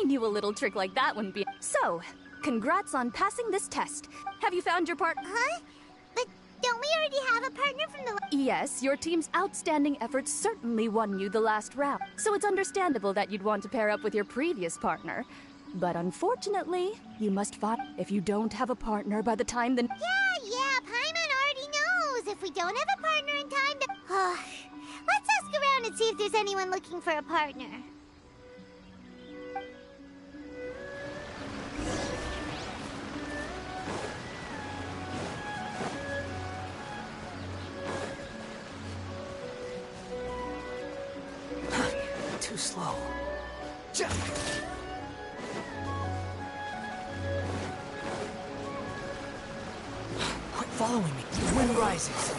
knew a little trick like that wouldn't be... So, congrats on passing this test. Have you found your partner? Huh? But don't we already have a partner from the... Yes, your team's outstanding efforts certainly won you the last round. So it's understandable that you'd want to pair up with your previous partner. But unfortunately, you must fight. If you don't have a partner by the time then... Yeah, Paimon already knows. If we don't have a partner in time to... Let's ask around and see if there's anyone looking for a partner. Too slow. Quit following me. The wind rises.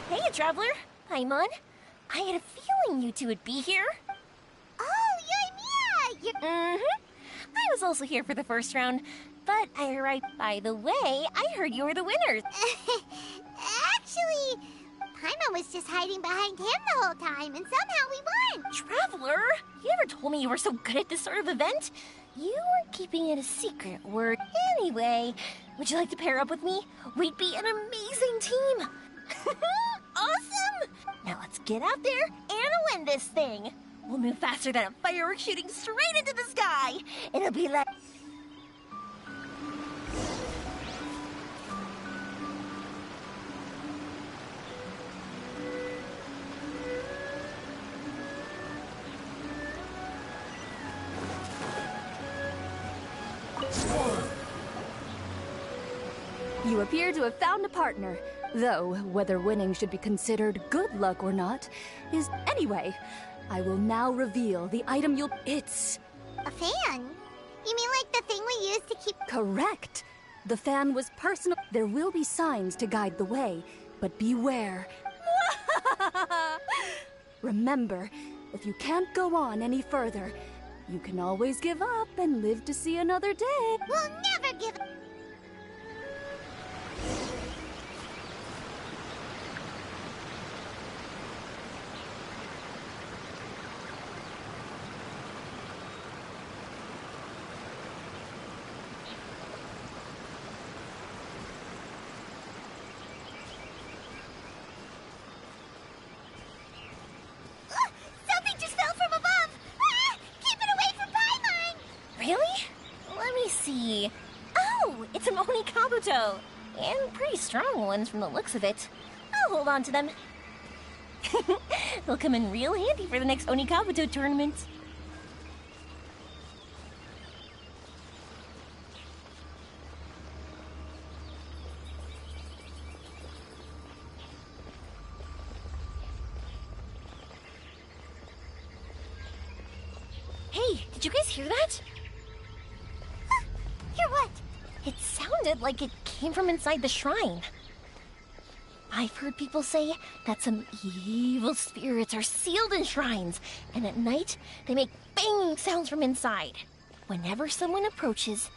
Hey, Traveler. Paimon. I had a feeling you two would be here. Oh, you're Mia! I was also here for the first round, but I arrived. By the way, I heard you were the winners. Actually, Paimon was just hiding behind him the whole time, and somehow we won! Traveler, you never told me you were so good at this sort of event. You were keeping it a secret word. Anyway, would you like to pair up with me? We'd be an amazing team. Awesome! Now let's get out there and win this thing. We'll move faster than a firework shooting straight into the sky. It'll be like... You appear to have found a partner. Though, whether winning should be considered good luck or not is... Anyway, I will now reveal the item you'll... It's... A fan? You mean like the thing we used to keep... Correct. The fan was personal... There will be signs to guide the way, but beware. Remember, if you can't go on any further, you can always give up and live to see another day. We'll never give up! Something just fell from above! Ah! Keep it away from Paimon! Really? Let me see. Oh, it's an Oni Kabuto. And pretty strong ones from the looks of it. I'll hold on to them. They'll come in real handy for the next Oni Kabuto tournament. Hey, did you guys hear that? Hear what? It sounded like it came from inside the shrine. I've heard people say that some evil spirits are sealed in shrines, and at night they make banging sounds from inside. Whenever someone approaches,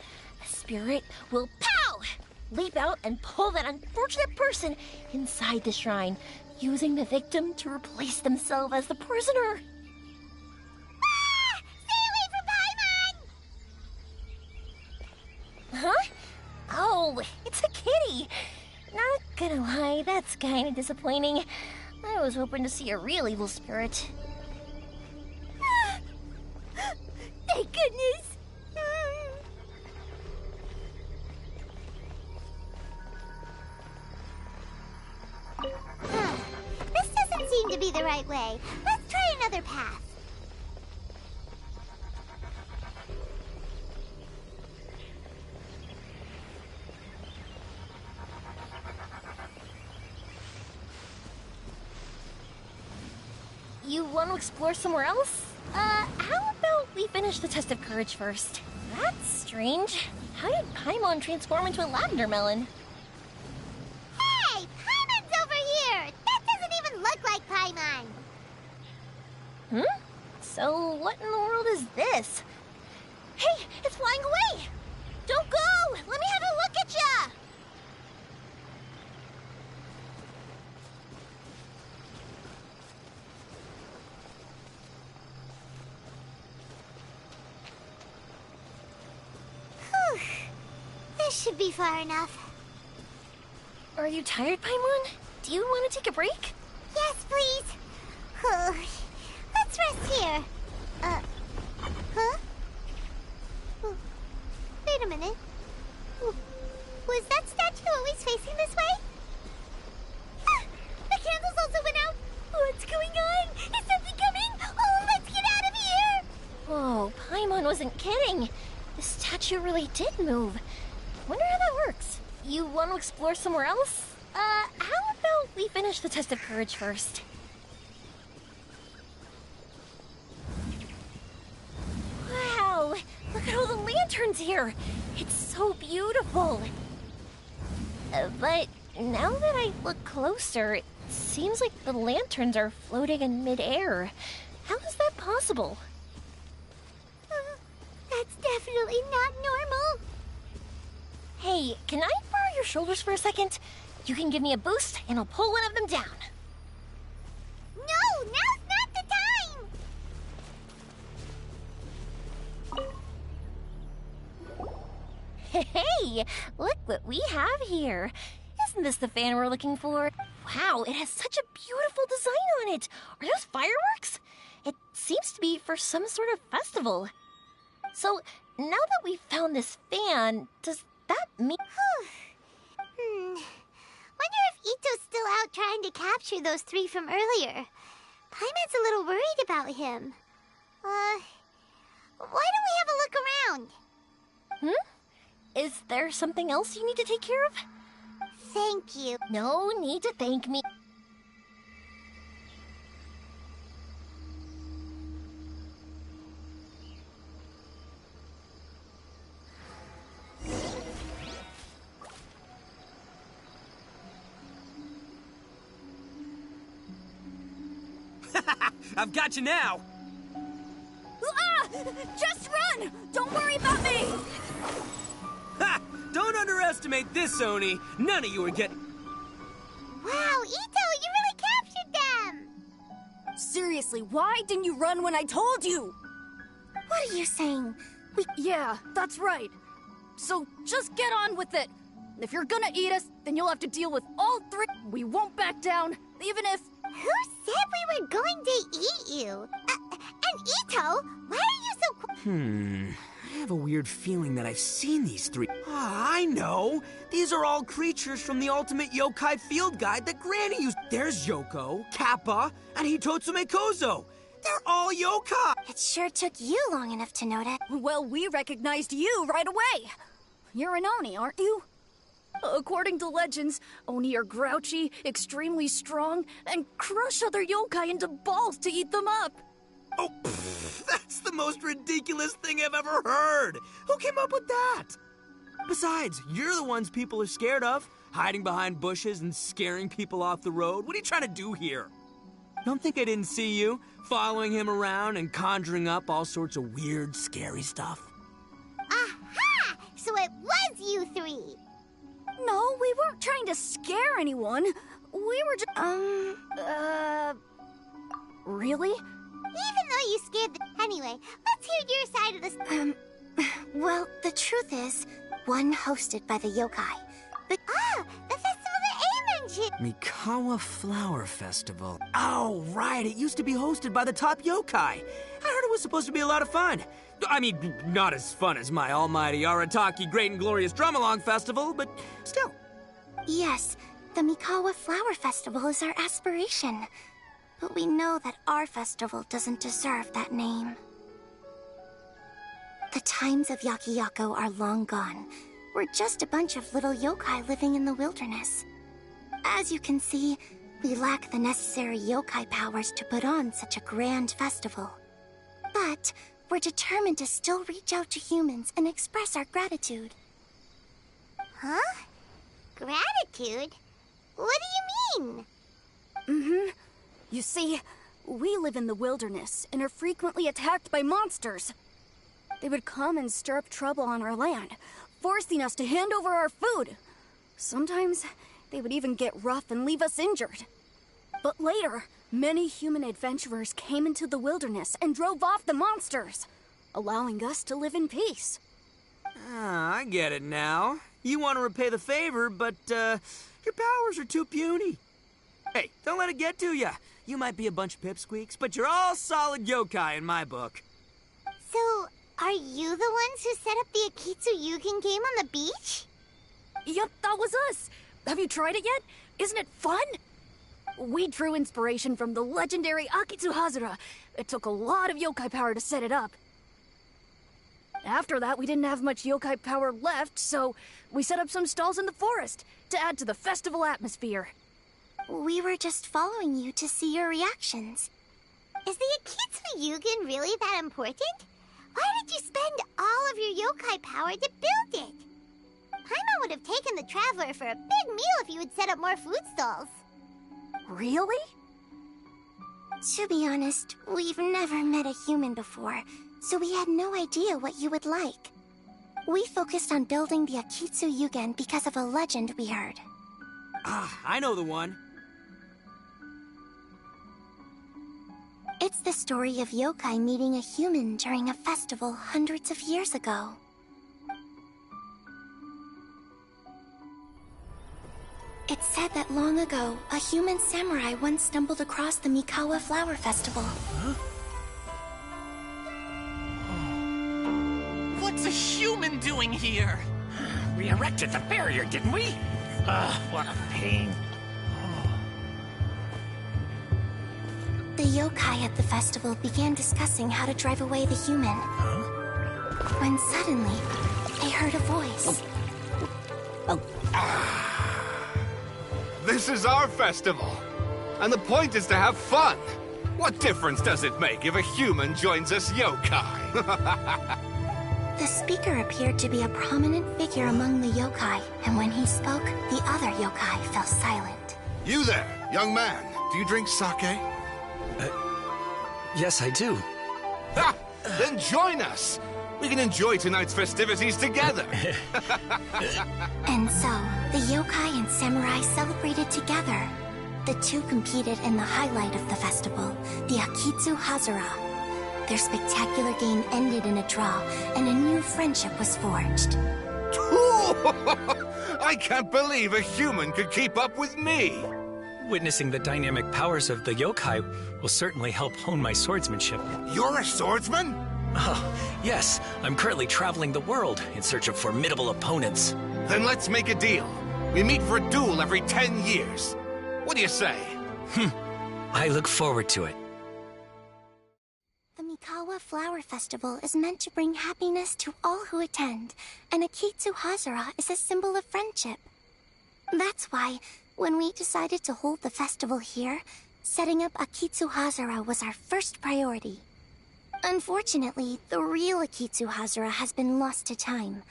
a spirit will pow! Leap out and pull that unfortunate person inside the shrine, using the victim to replace themselves as the prisoner. Ah! Stay away from Paimon! Huh? Oh, it's a kitty. Not gonna lie, that's kinda disappointing. I was hoping to see a real evil spirit. Thank goodness! This doesn't seem to be the right way. Let's try another path. You want to explore somewhere else? How about we finish the test of courage first? That's strange. How did Paimon transform into a lavender melon? Hey! Paimon's over here! That doesn't even look like Paimon! So what in the world is this? Hey, it's flying away! Don't go! Let me have a look at ya! This should be far enough. Are you tired, Paimon? Do you want to take a break? Yes, please. Let's rest here. Huh? Oh, wait a minute. Was that statue always facing this way? Ah, the candles also went out. What's going on? Is something coming? Oh, let's get out of here! Whoa, Paimon wasn't kidding. The statue really did move. Wonder how that works. You want to explore somewhere else? How about we finish the test of courage first? Wow, look at all the lanterns here. It's so beautiful. But now that I look closer, it seems like the lanterns are floating in midair. How is that possible? That's definitely not normal. Hey, can I borrow your shoulders for a second? You can give me a boost, and I'll pull one of them down. No, now's not the time! Hey, look what we have here. Isn't this the fan we're looking for? Wow, it has such a beautiful design on it. Are those fireworks? It seems to be for some sort of festival. So, now that we've found this fan, does that mean... Wonder if Ito's still out trying to capture those 3 from earlier. Paimon's a little worried about him. Why don't we have a look around? Is there something else you need to take care of? Thank you. No need to thank me. I've got you now! Ah! Just run! Don't worry about me! Ha! Don't underestimate this, Oni! None of you are getting... Wow, Ito, you really captured them! Seriously, why didn't you run when I told you? What are you saying? Yeah, that's right. So just get on with it. If you're gonna eat us, then you'll have to deal with all 3. We won't back down, even if... Who said we were going to eat you? And Ito, why are you so... I have a weird feeling that I've seen these 3. Ah, I know! These are all creatures from the Ultimate Yokai Field Guide that Granny used. There's Yoko, Kappa, and Hitotsume Kozo. They're all yokai! It sure took you long enough to notice. Well, we recognized you right away. You're an Oni, aren't you? According to legends, Oni are grouchy, extremely strong, and crush other yokai into balls to eat them up. Oh, that's the most ridiculous thing I've ever heard! Who came up with that? Besides, you're the ones people are scared of, hiding behind bushes and scaring people off the road. What are you trying to do here? Don't think I didn't see you, following him around and conjuring up all sorts of weird, scary stuff. Aha! So it was you 3! No, we weren't trying to scare anyone. We were just, really? Even though you scared the... Anyway, let's hear your side of the... Well, the truth is, one hosted by the yokai. But... Ah! The festival that A mentioned! Mikawa Flower Festival. Oh, right, it used to be hosted by the top yokai. I heard it was supposed to be a lot of fun. I mean, not as fun as my almighty Arataki Great and Glorious Drum-Along Festival, but still. Yes, the Mikawa Flower Festival is our aspiration. But we know that our festival doesn't deserve that name. The times of Yakiyako are long gone. We're just a bunch of little yokai living in the wilderness. As you can see, we lack the necessary yokai powers to put on such a grand festival. But we're determined to still reach out to humans and express our gratitude. Huh? Gratitude? What do you mean? You see, we live in the wilderness and are frequently attacked by monsters. They would come and stir up trouble on our land, forcing us to hand over our food. Sometimes, they would even get rough and leave us injured. But later, many human adventurers came into the wilderness and drove off the monsters, allowing us to live in peace. Ah, I get it now. You want to repay the favor, but, your powers are too puny. Hey, don't let it get to ya. You might be a bunch of pipsqueaks, but you're all solid yokai in my book. So, are you the ones who set up the Akitsu Yugen game on the beach? Yep, that was us. Have you tried it yet? Isn't it fun? We drew inspiration from the legendary Akitsu Hazura. It took a lot of yokai power to set it up. After that, we didn't have much yokai power left, so we set up some stalls in the forest to add to the festival atmosphere. We were just following you to see your reactions. Is the Akitsu Yugen really that important? Why did you spend all of your yokai power to build it? Paimon would have taken the Traveler for a big meal if you had set up more food stalls. Really? To be honest, we've never met a human before, so we had no idea what you would like. We focused on building the Akitsu Yugen because of a legend we heard. Ah, I know the one. It's the story of yokai meeting a human during a festival hundreds of years ago. It's said that long ago, a human samurai once stumbled across the Mikawa Flower Festival. Huh? What's a human doing here? We erected the barrier, didn't we? What a pain. The yokai at the festival began discussing how to drive away the human. Huh? When suddenly, they heard a voice. This is our festival, and the point is to have fun. What difference does it make if a human joins us yokai? The speaker appeared to be a prominent figure among the yokai, and when he spoke, the other yokai fell silent. You there, young man. Do you drink sake? Yes, I do. Ha! Then join us. We can enjoy tonight's festivities together. And so, the yokai and samurai celebrated together. The two competed in the highlight of the festival, the Akitsu Hazura. Their spectacular game ended in a draw, and a new friendship was forged. I can't believe a human could keep up with me. Witnessing the dynamic powers of the yokai will certainly help hone my swordsmanship. You're a swordsman? Oh, yes. I'm currently traveling the world in search of formidable opponents. Then let's make a deal. We meet for a duel every 10 years. What do you say? I look forward to it. The Mikawa Flower Festival is meant to bring happiness to all who attend, and Akitsu Hazura is a symbol of friendship. That's why, when we decided to hold the festival here, setting up Akitsu Hazura was our first priority. Unfortunately, the real Akitsu Hazura has been lost to time.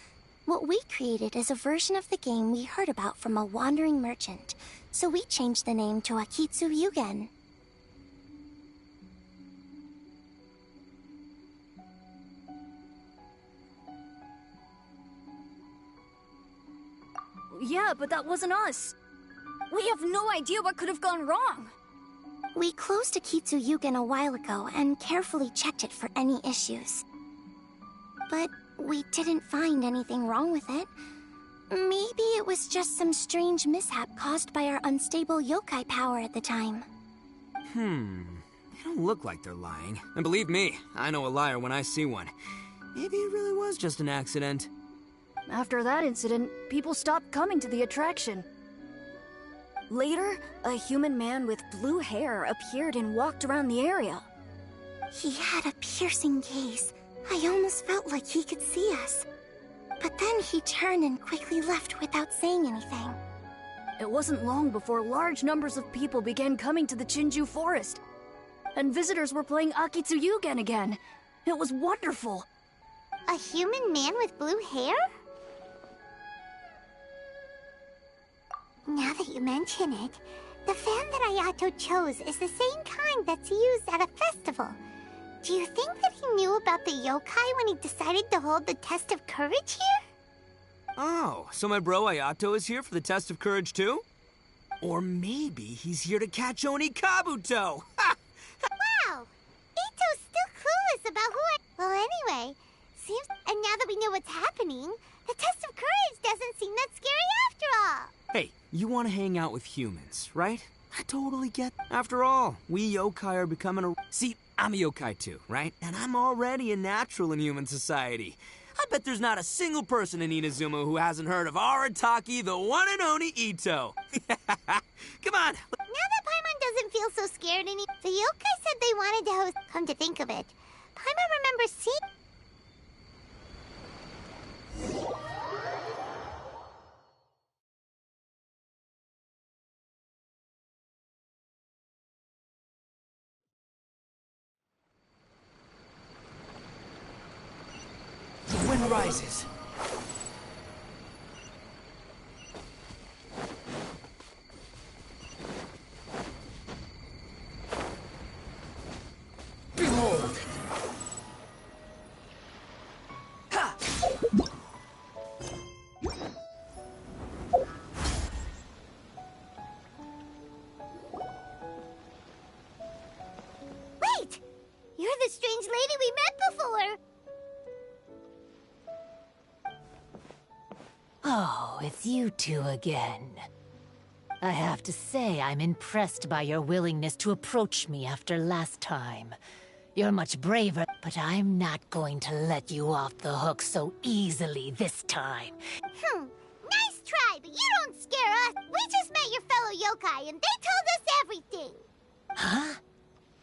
What we created is a version of the game we heard about from a wandering merchant, so we changed the name to Akitsu Yugen. Yeah, but that wasn't us. We have no idea what could have gone wrong. We closed Akitsu Yugen a while ago and carefully checked it for any issues. But we didn't find anything wrong with it. Maybe it was just some strange mishap caused by our unstable yokai power at the time. They don't look like they're lying. And believe me, I know a liar when I see one. Maybe it really was just an accident. After that incident, people stopped coming to the attraction. Later, a human man with blue hair appeared and walked around the area. He had a piercing gaze. I almost felt like he could see us. But then he turned and quickly left without saying anything. It wasn't long before large numbers of people began coming to the Chinju forest. And visitors were playing Akitsu Yugen again. It was wonderful. A human man with blue hair? Now that you mention it, the fan that Ayato chose is the same kind that's used at a festival. Do you think that he knew about the yokai when he decided to hold the test of courage here? Oh, so my bro Ayato is here for the test of courage too? Or maybe he's here to catch Oni Kabuto! Ha! Wow! Ito's still clueless about who I... Well, anyway, and now that we know what's happening, the test You want to hang out with humans, right? I totally get. After all, we yokai are becoming a... See, I'm a yokai too, right? And I'm already a natural in human society. I bet there's not a single person in Inazuma who hasn't heard of Arataki, the one and only Ito. Come on. Now that Paimon doesn't feel so scared anymore, the yokai said they wanted to host... Come to think of it, Paimon remembers seeing... The wind rises. Behold! Ha! Wait! You're the strange lady we met before! Oh, it's you two again. I have to say, I'm impressed by your willingness to approach me after last time. You're much braver, but I'm not going to let you off the hook so easily this time. Nice try, but you don't scare us. We just met your fellow yokai, and they told us everything. Huh?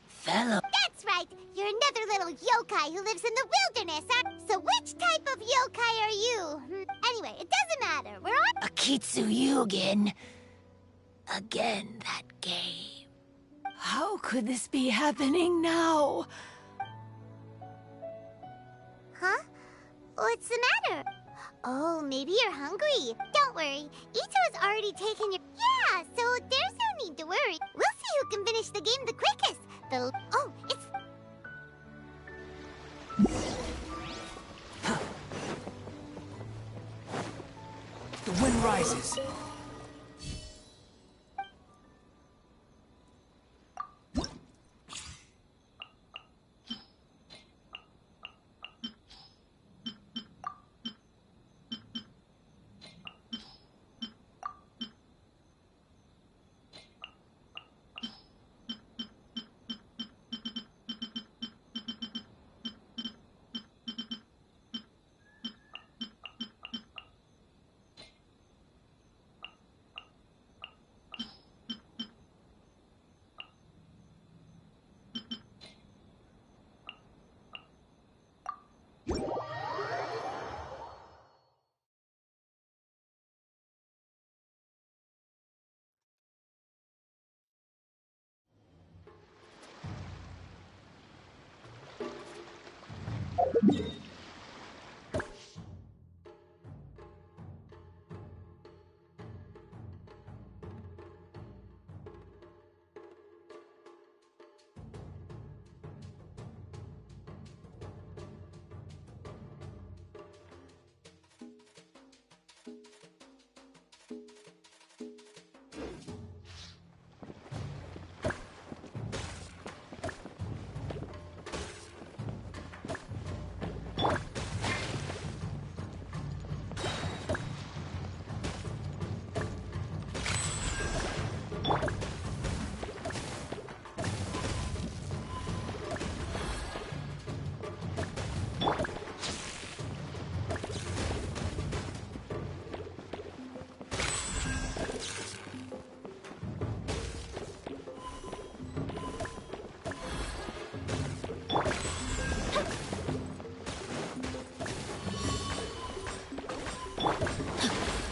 Fellow... That's right. You're another little yokai who lives in the wilderness, huh? So which type of yokai are you? Anyway, it doesn't matter. We're on... Akitsu Yugen. Again, that game. How could this be happening now? Huh? What's the matter? Oh, maybe you're hungry. Don't worry. Ito's already taken your... Yeah, so there's no need to worry. We'll see who can finish the game the quickest. Oh, it's... The wind rises.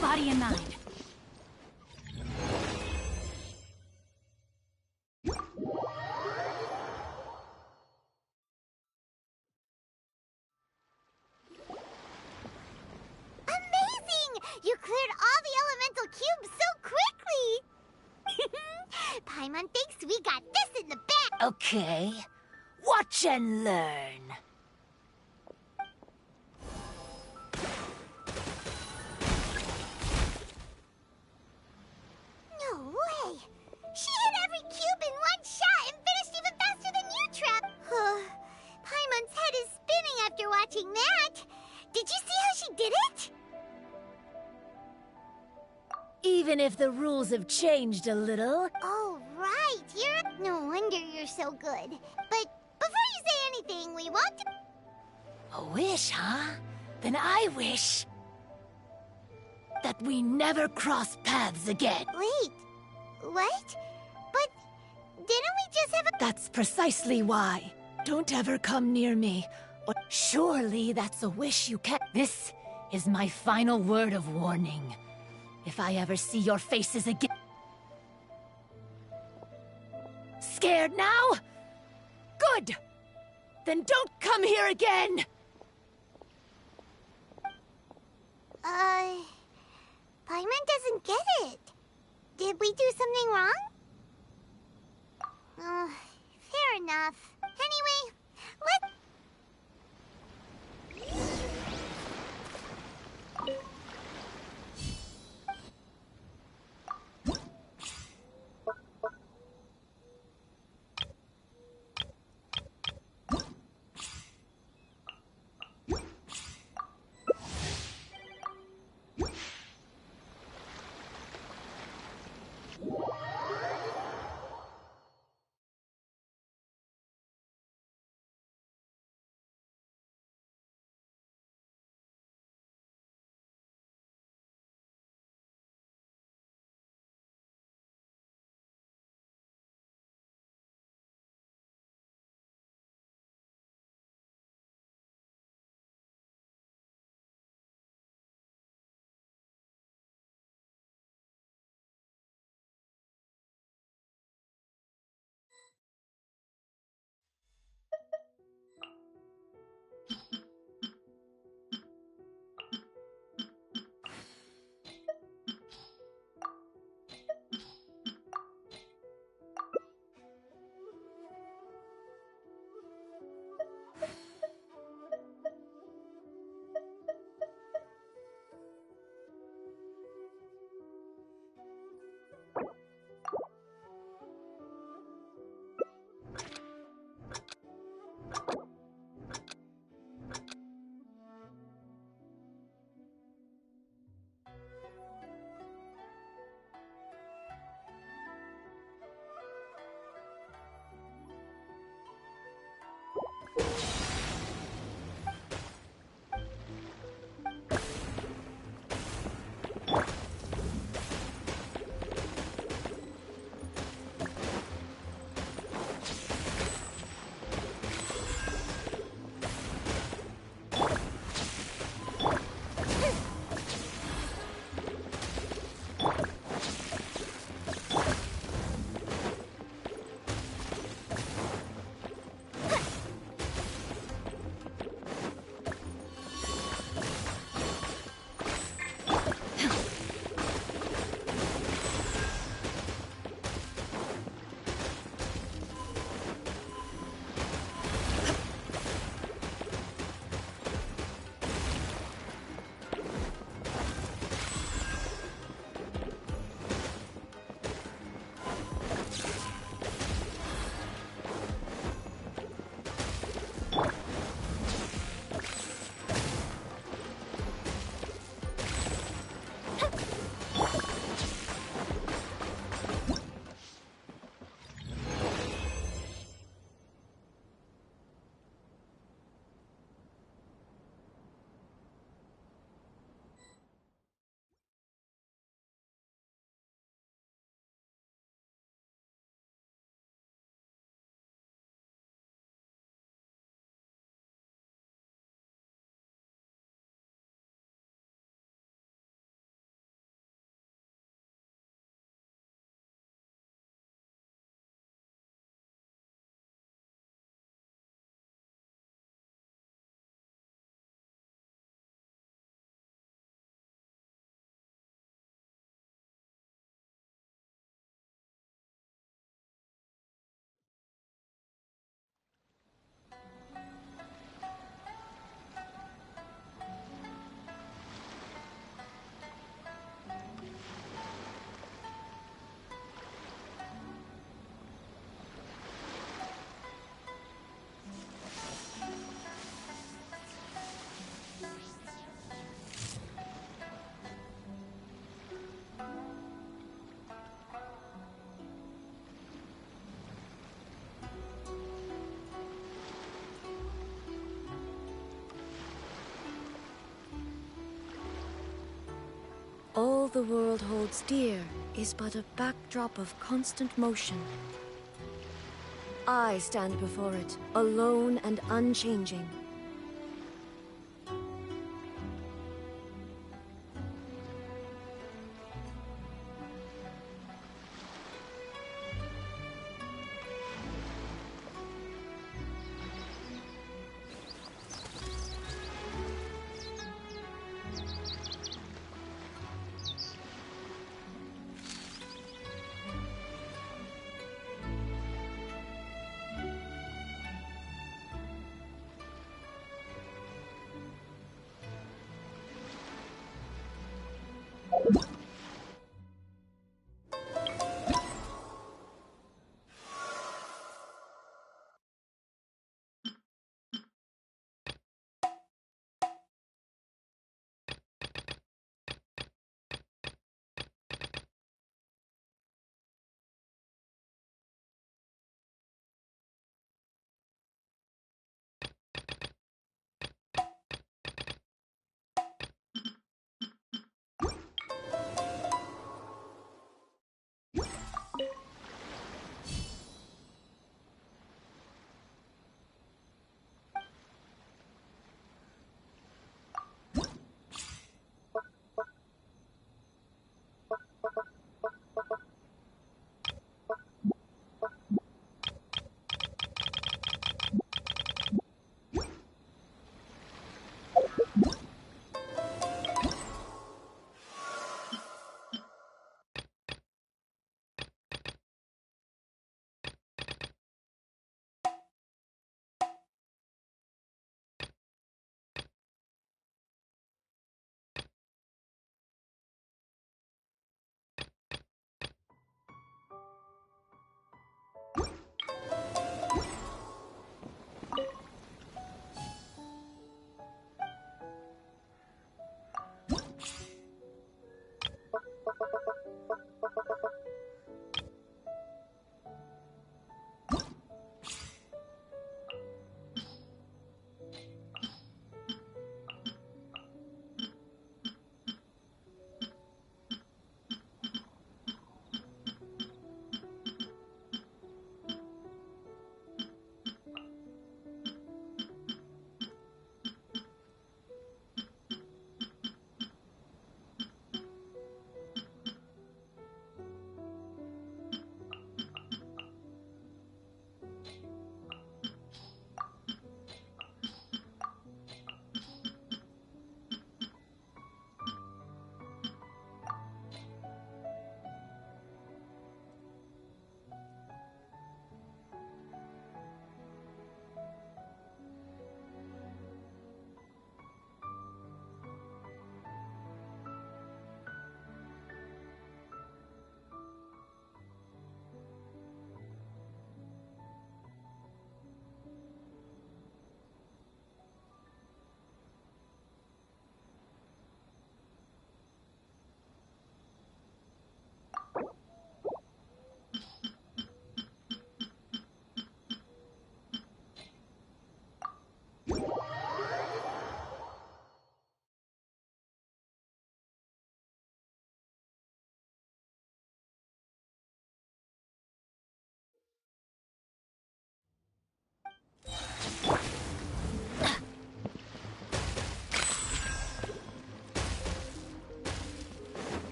Body and mind. Amazing! You cleared all the elemental cubes so quickly! Paimon thinks we got this in the bag! Okay. Watch and learn. No way! She hit every cube in one shot and finished even faster than you, Trap! Paimon's head is spinning after watching that! Did you see how she did it? Even if the rules have changed a little. Oh, right. No wonder you're so good. But before you say anything, we want to... A wish, huh? Then I wish that we never cross paths again. Wait, what? But didn't we just have a... That's precisely why. Don't ever come near me. Or surely that's a wish you can't. This is my final word of warning. If I ever see your faces again... Scared now? Good! Then don't come here again! Paimon doesn't get it. Did we do something wrong? Fair enough. Anyway, let's... the world holds dear is but a backdrop of constant motion. I stand before it, alone and unchanging.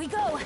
we go!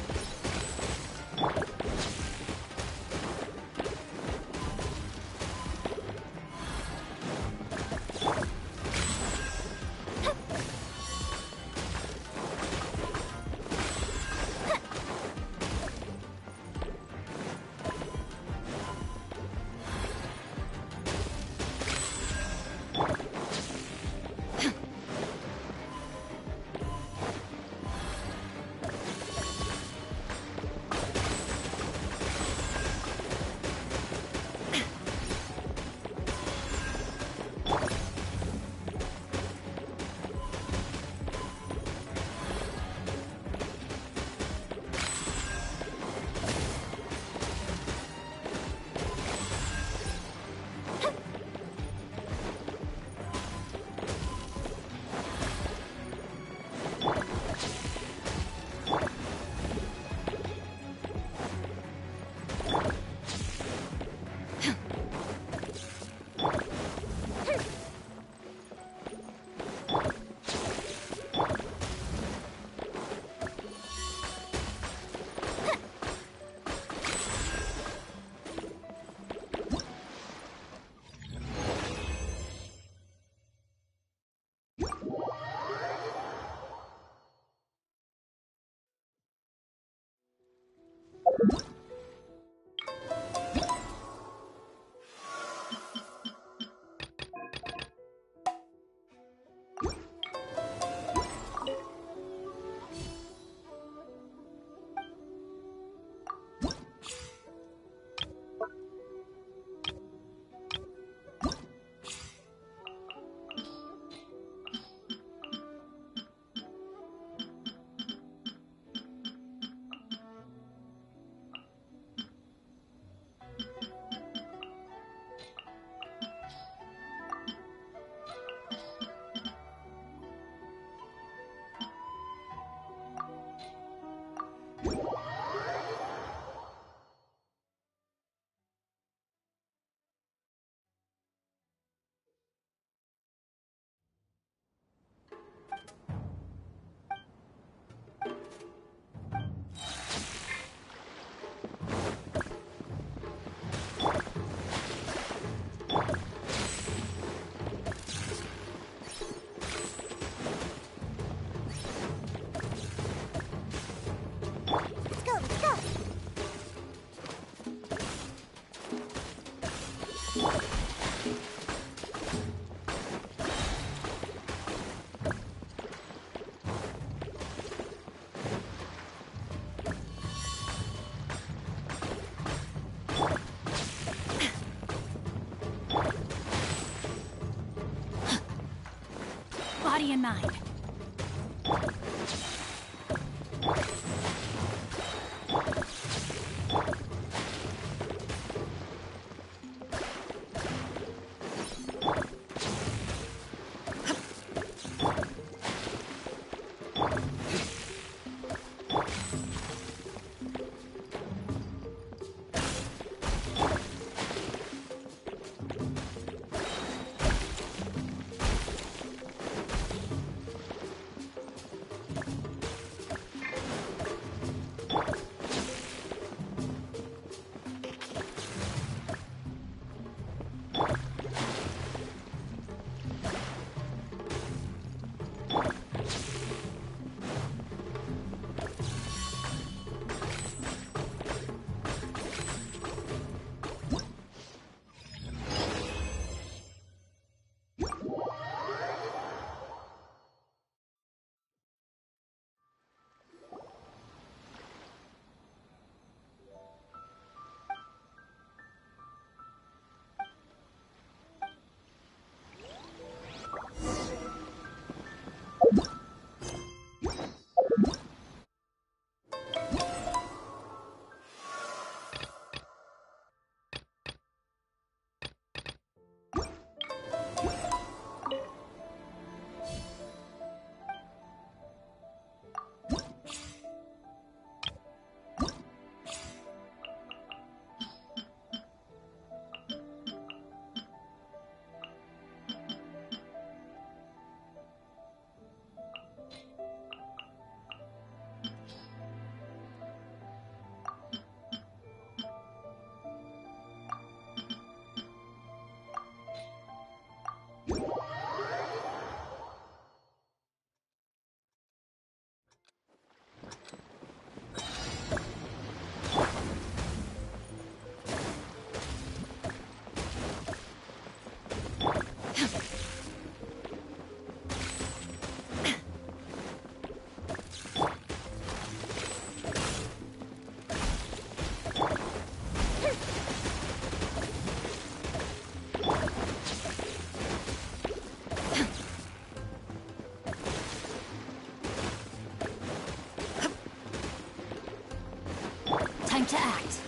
Body and mind. Time to act.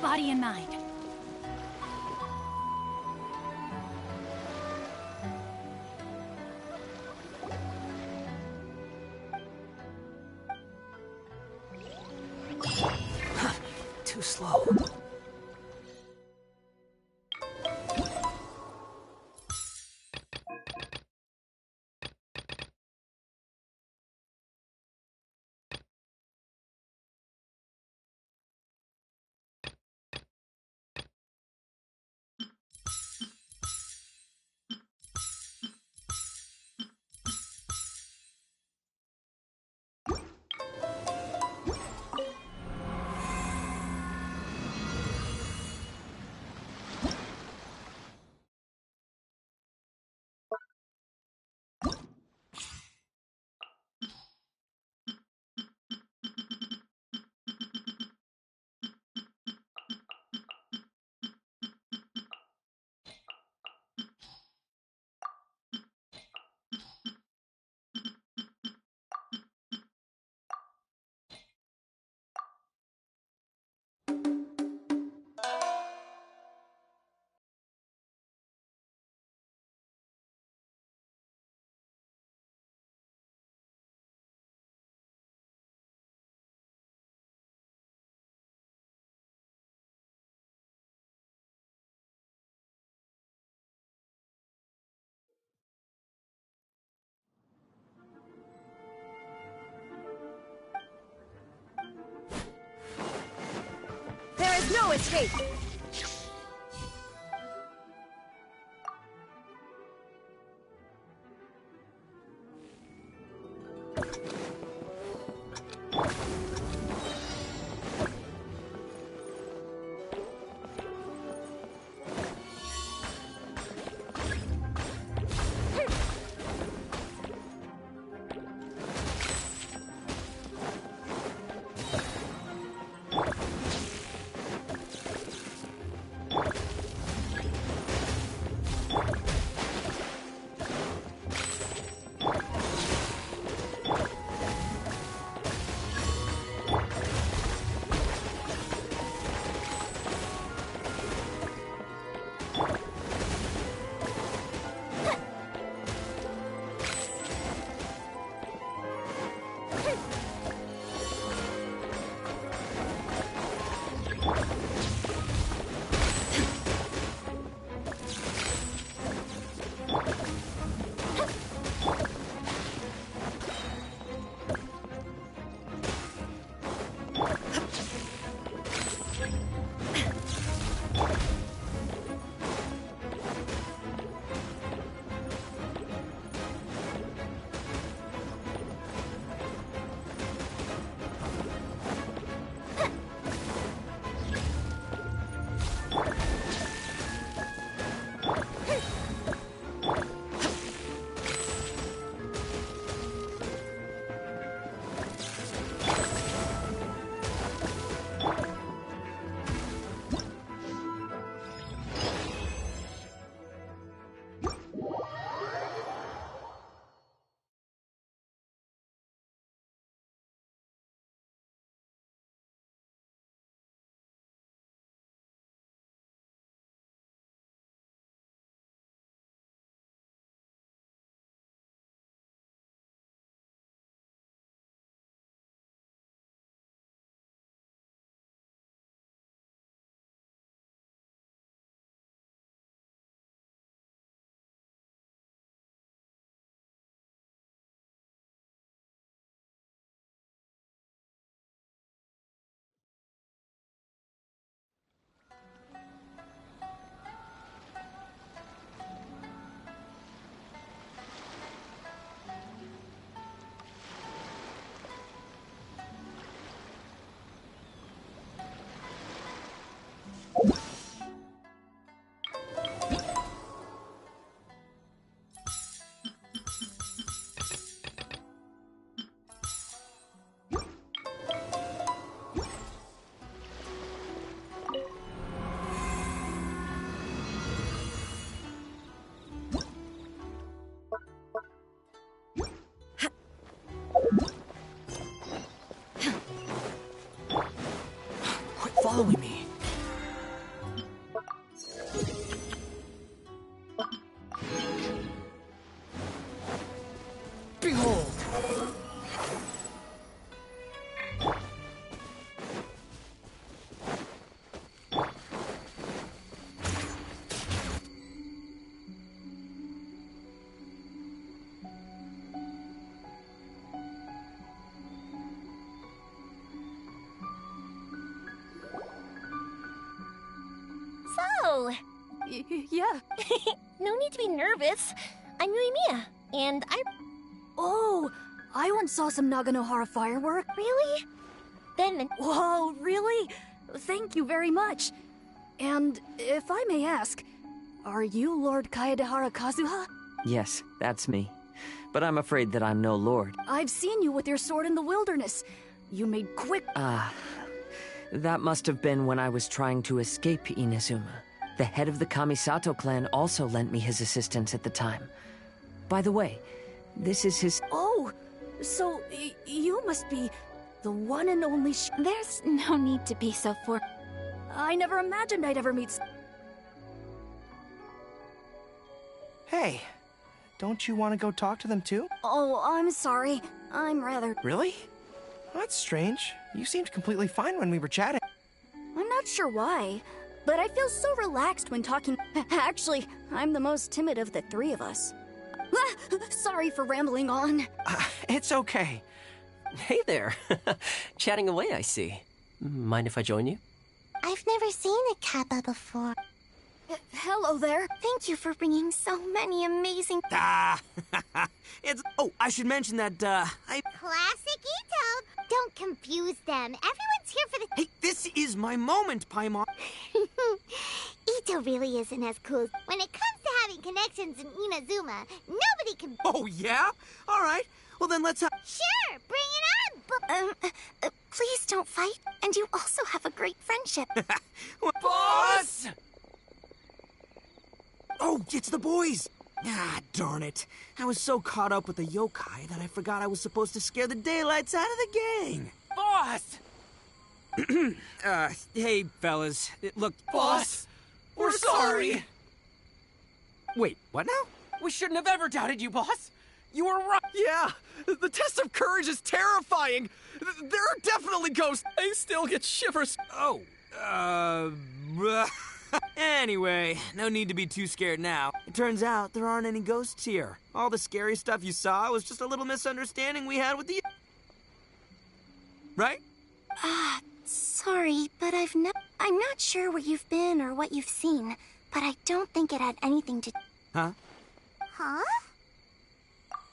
Body and mind. Too slow. There is no escape! following me? Behold! So, Yeah. no need to be nervous. I'm Yuimiya, and I... Oh, I once saw some Naganohara firework. Really? Then... Whoa, really? Thank you very much. And if I may ask, are you Lord Kaedehara Kazuha? Yes, that's me. But I'm afraid that I'm no lord. I've seen you with your sword in the wilderness. You made quick... That must have been when I was trying to escape Inazuma. The head of the Kamisato clan also lent me his assistance at the time. By the way, this is his... Oh, so you must be the one and only There's no need to be so for... I never imagined I'd ever meet... Hey, don't you want to go talk to them too? Oh, I'm sorry. I'm rather... Really? That's strange. You seemed completely fine when we were chatting. I'm not sure why, but I feel so relaxed when talking... Actually, I'm the most timid of the three of us. Sorry for rambling on. It's okay. Hey there. Chatting away, I see. Mind if I join you? I've never seen a Kappa before. Hello there. Thank you for bringing so many amazing... It's... Oh, I should mention that, Classic Ito! Don't confuse them. Everyone's here for the... Hey, this is my moment, Paimon. Ito really isn't as cool. When it comes to having connections in Inazuma, nobody can... Oh, yeah? All right. Well, then let's have... Sure, bring it on, please don't fight. And you also have a great friendship. Boss! Oh, it's the boys! Ah, darn it. I was so caught up with the yokai that I forgot I was supposed to scare the daylights out of the gang. Boss! Hey, fellas. Look... Boss! We're sorry! Wait, what now? We shouldn't have ever doubted you, boss! You were right! Yeah, the test of courage is terrifying. There are definitely ghosts. I still get shivers. Oh, Anyway, no need to be too scared now. It turns out there aren't any ghosts here. All the scary stuff you saw was just a little misunderstanding we had with the... Right? Sorry, but I'm not sure where you've been or what you've seen, but I don't think it had anything to... Huh? Huh?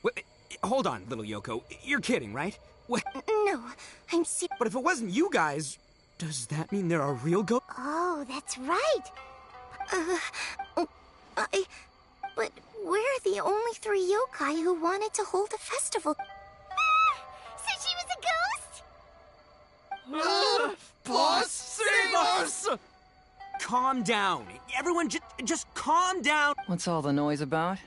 Wait, hold on, little Yoko. You're kidding, right? Wait. No, I'm serious. But if it wasn't you guys, does that mean there are real ghosts? Oh, that's right. But we're the only three yokai who wanted to hold a festival. So she was a ghost? Boss, save us! Calm down. Everyone just calm down. What's all the noise about?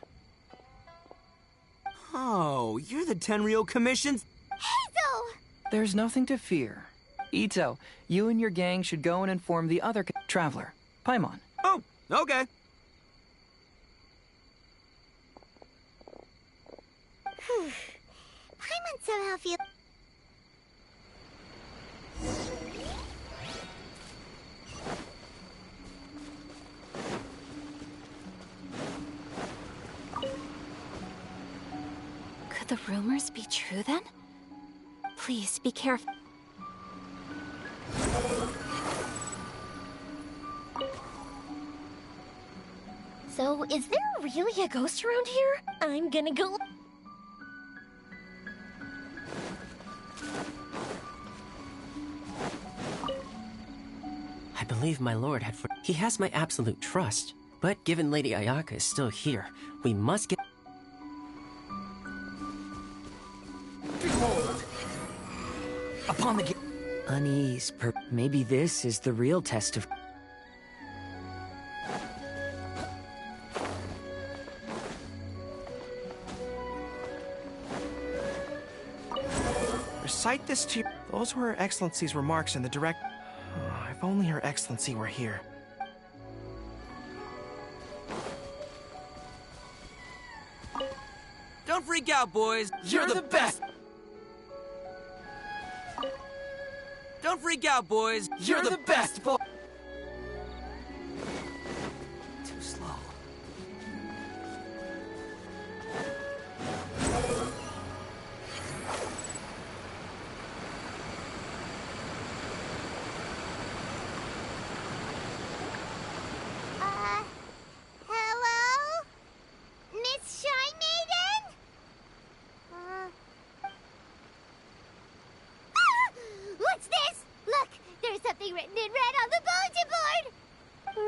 Oh, you're the Tenryou Commission's... Hazel! There's nothing to fear. Ito, you and your gang should go and inform the other traveler, Paimon. Oh, okay. Paimon somehow feels... Could the rumors be true then? Please be careful. So, is there really a ghost around here? I'm gonna go... I believe my lord had... He has my absolute trust. But given Lady Ayaka is still here, we must get... Behold! Upon the... Unease, maybe this is the real test of... Recite this to you. Those were Her Excellency's remarks in the direct... If only Her Excellency were here. Don't freak out, boys. You're the best! Don't freak out, boys. You're the best, boy! Too slow. Hello? Miss Shy Maiden? What's this? Look, there's something written in red on the bulletin board!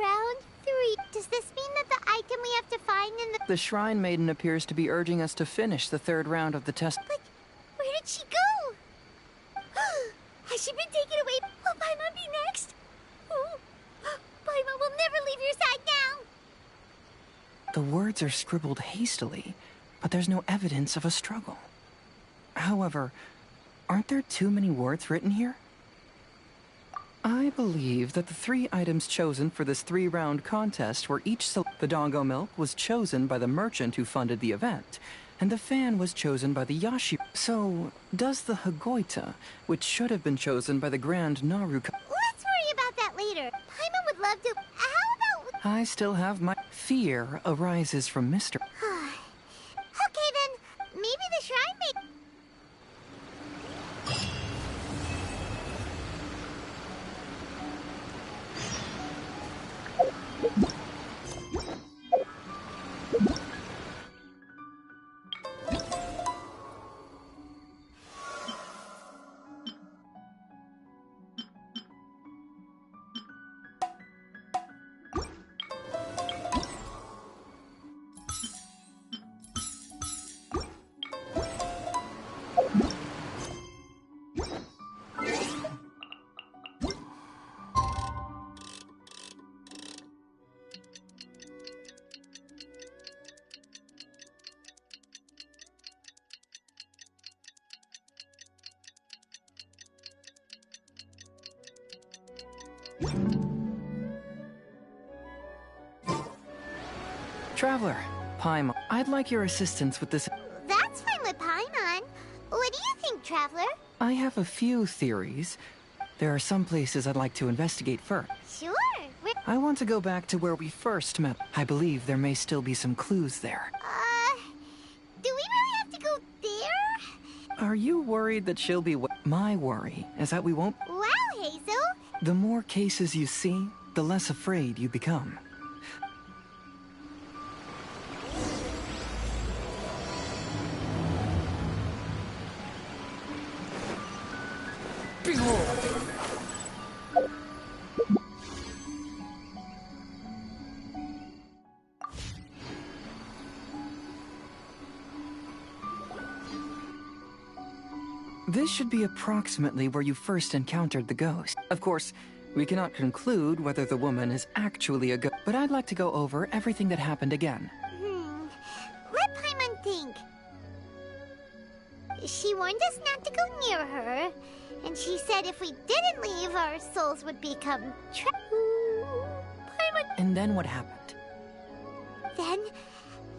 Round 3. Does this mean that the item we have to find in the... The Shrine Maiden appears to be urging us to finish the 3rd round of the test. But where did she go? Has she been taken away? Will Paimon be next? Oh, Paimon will never leave your side now! The words are scribbled hastily, but there's no evidence of a struggle. However, aren't there too many words written here? I believe that the 3 items chosen for this 3-round contest were each the Dongo Milk was chosen by the merchant who funded the event, and the fan was chosen by the Yashi. So, does the Hagoita, which should have been chosen by the Grand Naruka... Let's worry about that later. Paimon would love to... How about... I still have my... Fear arises from Mr. Okay then, maybe the Shrine Maiden... Traveler, Paimon, I'd like your assistance with this. That's fine with Paimon. What do you think, Traveler? I have a few theories. There are some places I'd like to investigate first. Sure. I want to go back to where we first met. I believe there may still be some clues there. Do we really have to go there? Are you worried that she'll be My worry is that we won't... Wow, Hazel. The more cases you see, the less afraid you become. Behold! This should be approximately where you first encountered the ghost. Of course, we cannot conclude whether the woman is actually a ghost, but I'd like to go over everything that happened again. Let Paimon think. She warned us not to go near her, and she said if we didn't leave, our souls would become Paimon... And then what happened? Then,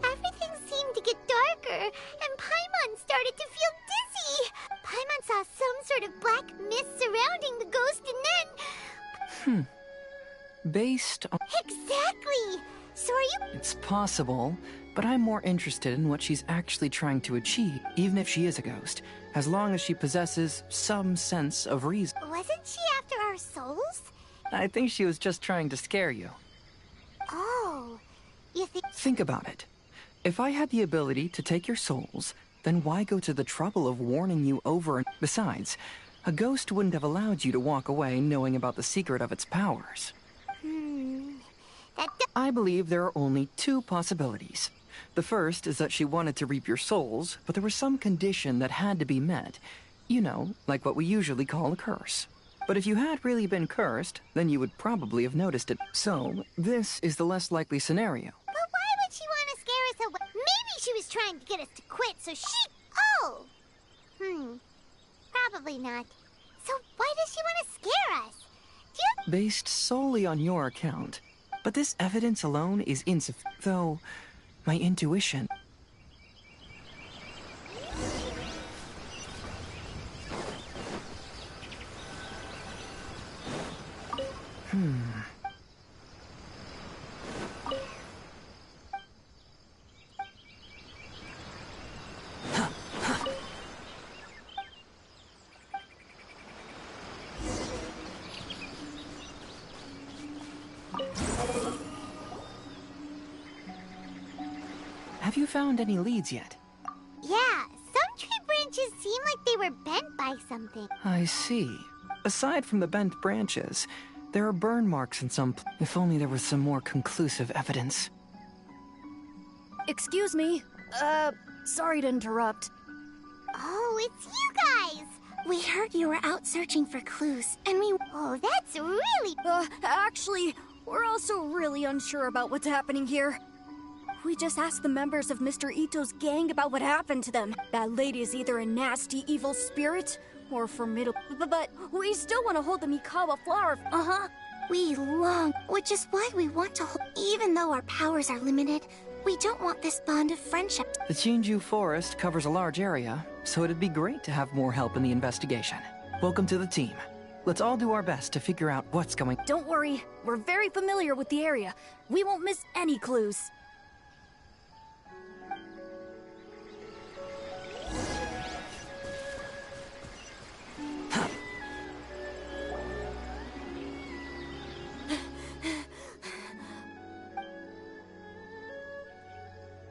everything seemed to get darker, and Paimon started to feel dizzy. Paimon saw some sort of black mist surrounding the ghost, and then... Based on... Exactly! So are you... It's possible, but I'm more interested in what she's actually trying to achieve, even if she is a ghost, as long as she possesses some sense of reason. Wasn't she after our souls? I think she was just trying to scare you. Oh, you think... Think about it. If I had the ability to take your souls, then why go to the trouble of warning you over and... Besides, a ghost wouldn't have allowed you to walk away knowing about the secret of its powers. I believe there are only 2 possibilities. The first is that she wanted to reap your souls, but there was some condition that had to be met. You know, like what we usually call a curse. But if you had really been cursed, then you would probably have noticed it. So, this is the less likely scenario. But why would she want to scare us away? Maybe she was trying to get us to quit, so she... Oh! Probably not. So why does she want to scare us? you? Based solely on your account. But this evidence alone is insufficient, though my intuition... Have you found any leads yet? Yeah, some tree branches seem like they were bent by something. I see. Aside from the bent branches, there are burn marks in some... If only there was some more conclusive evidence. Excuse me. Sorry to interrupt. Oh, it's you guys! We heard you were out searching for clues, and we... Oh, that's really... Actually, we're also really unsure about what's happening here. We just asked the members of Mr. Ito's gang about what happened to them. That lady is either a nasty evil spirit or formidable. But we still want to hold the Mikawa flower. We long, which is why we want to hold... Even though our powers are limited, we don't want this bond of friendship. The Chinju Forest covers a large area, so it'd be great to have more help in the investigation. Welcome to the team. Let's all do our best to figure out what's going... Don't worry, we're very familiar with the area. We won't miss any clues.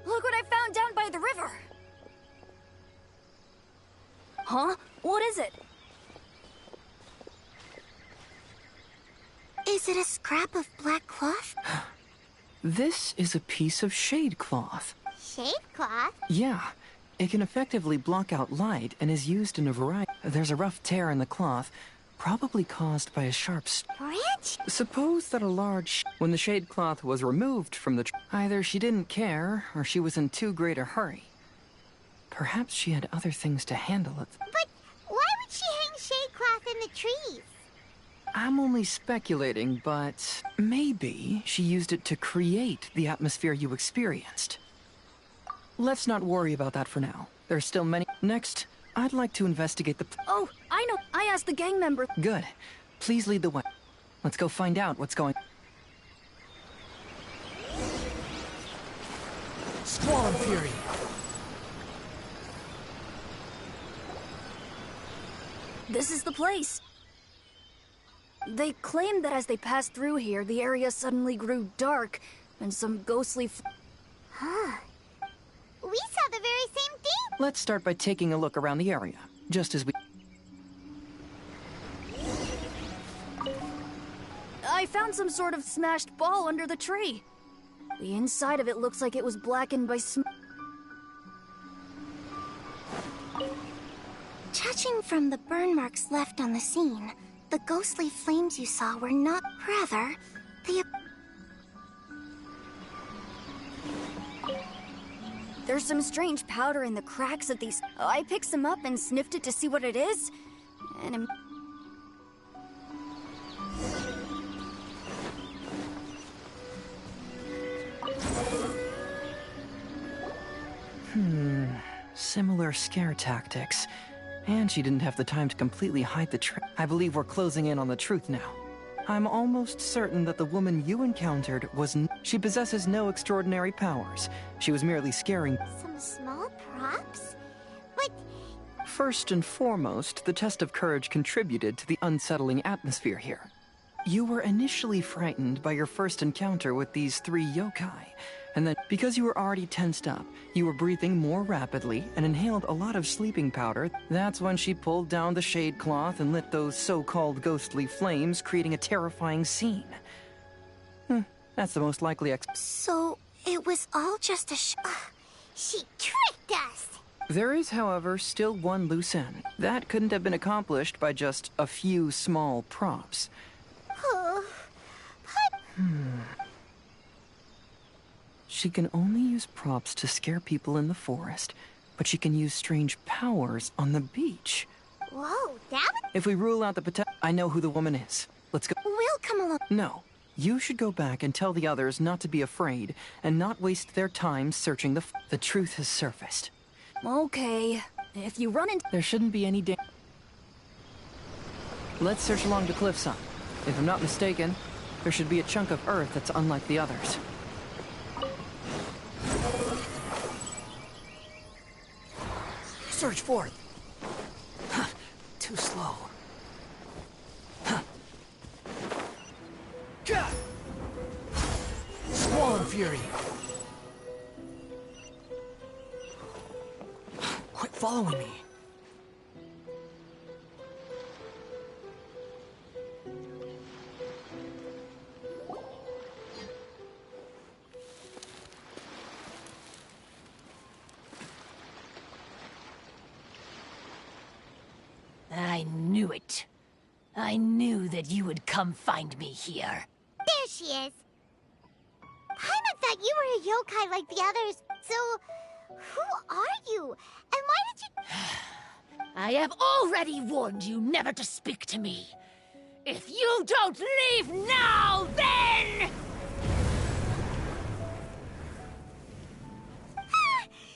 Look what I found down by the river! Huh? What is it? Is it a scrap of black cloth? This is a piece of shade cloth. Shade cloth? Yeah. It can effectively block out light and is used in a variety... There's a rough tear in the cloth, probably caused by a sharp... Branch? Suppose that a large... When the shade cloth was removed from the... Either she didn't care, or she was in too great a hurry. Perhaps she had other things to handle it. But why would she hang shade cloth in the trees? I'm only speculating, but... Maybe she used it to create the atmosphere you experienced. Let's not worry about that for now. There's still many... Next, I'd like to investigate the... Oh, I know. I asked the gang member... Good. Please lead the way. Let's go find out what's going... Squall and Fury. This is the place. They claimed that as they passed through here, the area suddenly grew dark, and some ghostly... Huh. We saw the very same thing! Let's start by taking a look around the area, just as we... I found some sort of smashed ball under the tree. The inside of it looks like it was blackened by smoke. Judging from the burn marks left on the scene, the ghostly flames you saw were not... Rather, they... There's some strange powder in the cracks of these... I picked some up and sniffed it to see what it is, and... Similar scare tactics. And she didn't have the time to completely hide the trick. I believe we're closing in on the truth now. I'm almost certain that the woman you encountered was... She possesses no extraordinary powers. She was merely scaring... Some small props? But... First and foremost, the test of courage contributed to the unsettling atmosphere here. You were initially frightened by your first encounter with these 3 yokai, and then, because you were already tensed up, you were breathing more rapidly and inhaled a lot of sleeping powder. That's when she pulled down the shade cloth and lit those so-called ghostly flames, creating a terrifying scene. That's the most likely So, it was all just a She tricked us! There is, however, still one loose end. That couldn't have been accomplished by just a few small props. She can only use props to scare people in the forest, but she can use strange powers on the beach. Whoa, that would... If we rule out the potential... I know who the woman is. Let's go. We'll come along. No. You should go back and tell the others not to be afraid and not waste their time searching the truth has surfaced. Okay. If you run into... There shouldn't be any danger. Let's search along the cliffside. If I'm not mistaken, there should be a chunk of earth that's unlike the others. Search forth. Huh. Too slow. Huh. Squall and Fury. Quit following me. I knew it. I knew that you would come find me here. There she is. Paimon thought you were a yokai like the others, so who are you? And why did you... I have already warned you never to speak to me. If you don't leave now, then...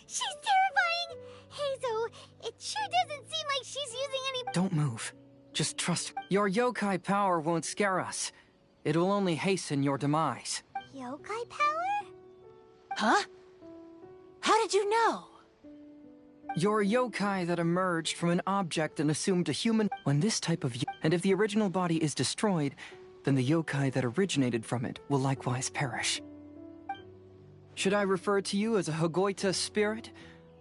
She's terrifying! Hazel, it sure doesn't seem like she's using any... Don't move. Just trust me. Your yokai power won't scare us. It will only hasten your demise. Yokai power? Huh? How did you know? Your yokai that emerged from an object and assumed a human... When this type of... And if the original body is destroyed, then the yokai that originated from it will likewise perish. Should I refer to you as a Hagoita spirit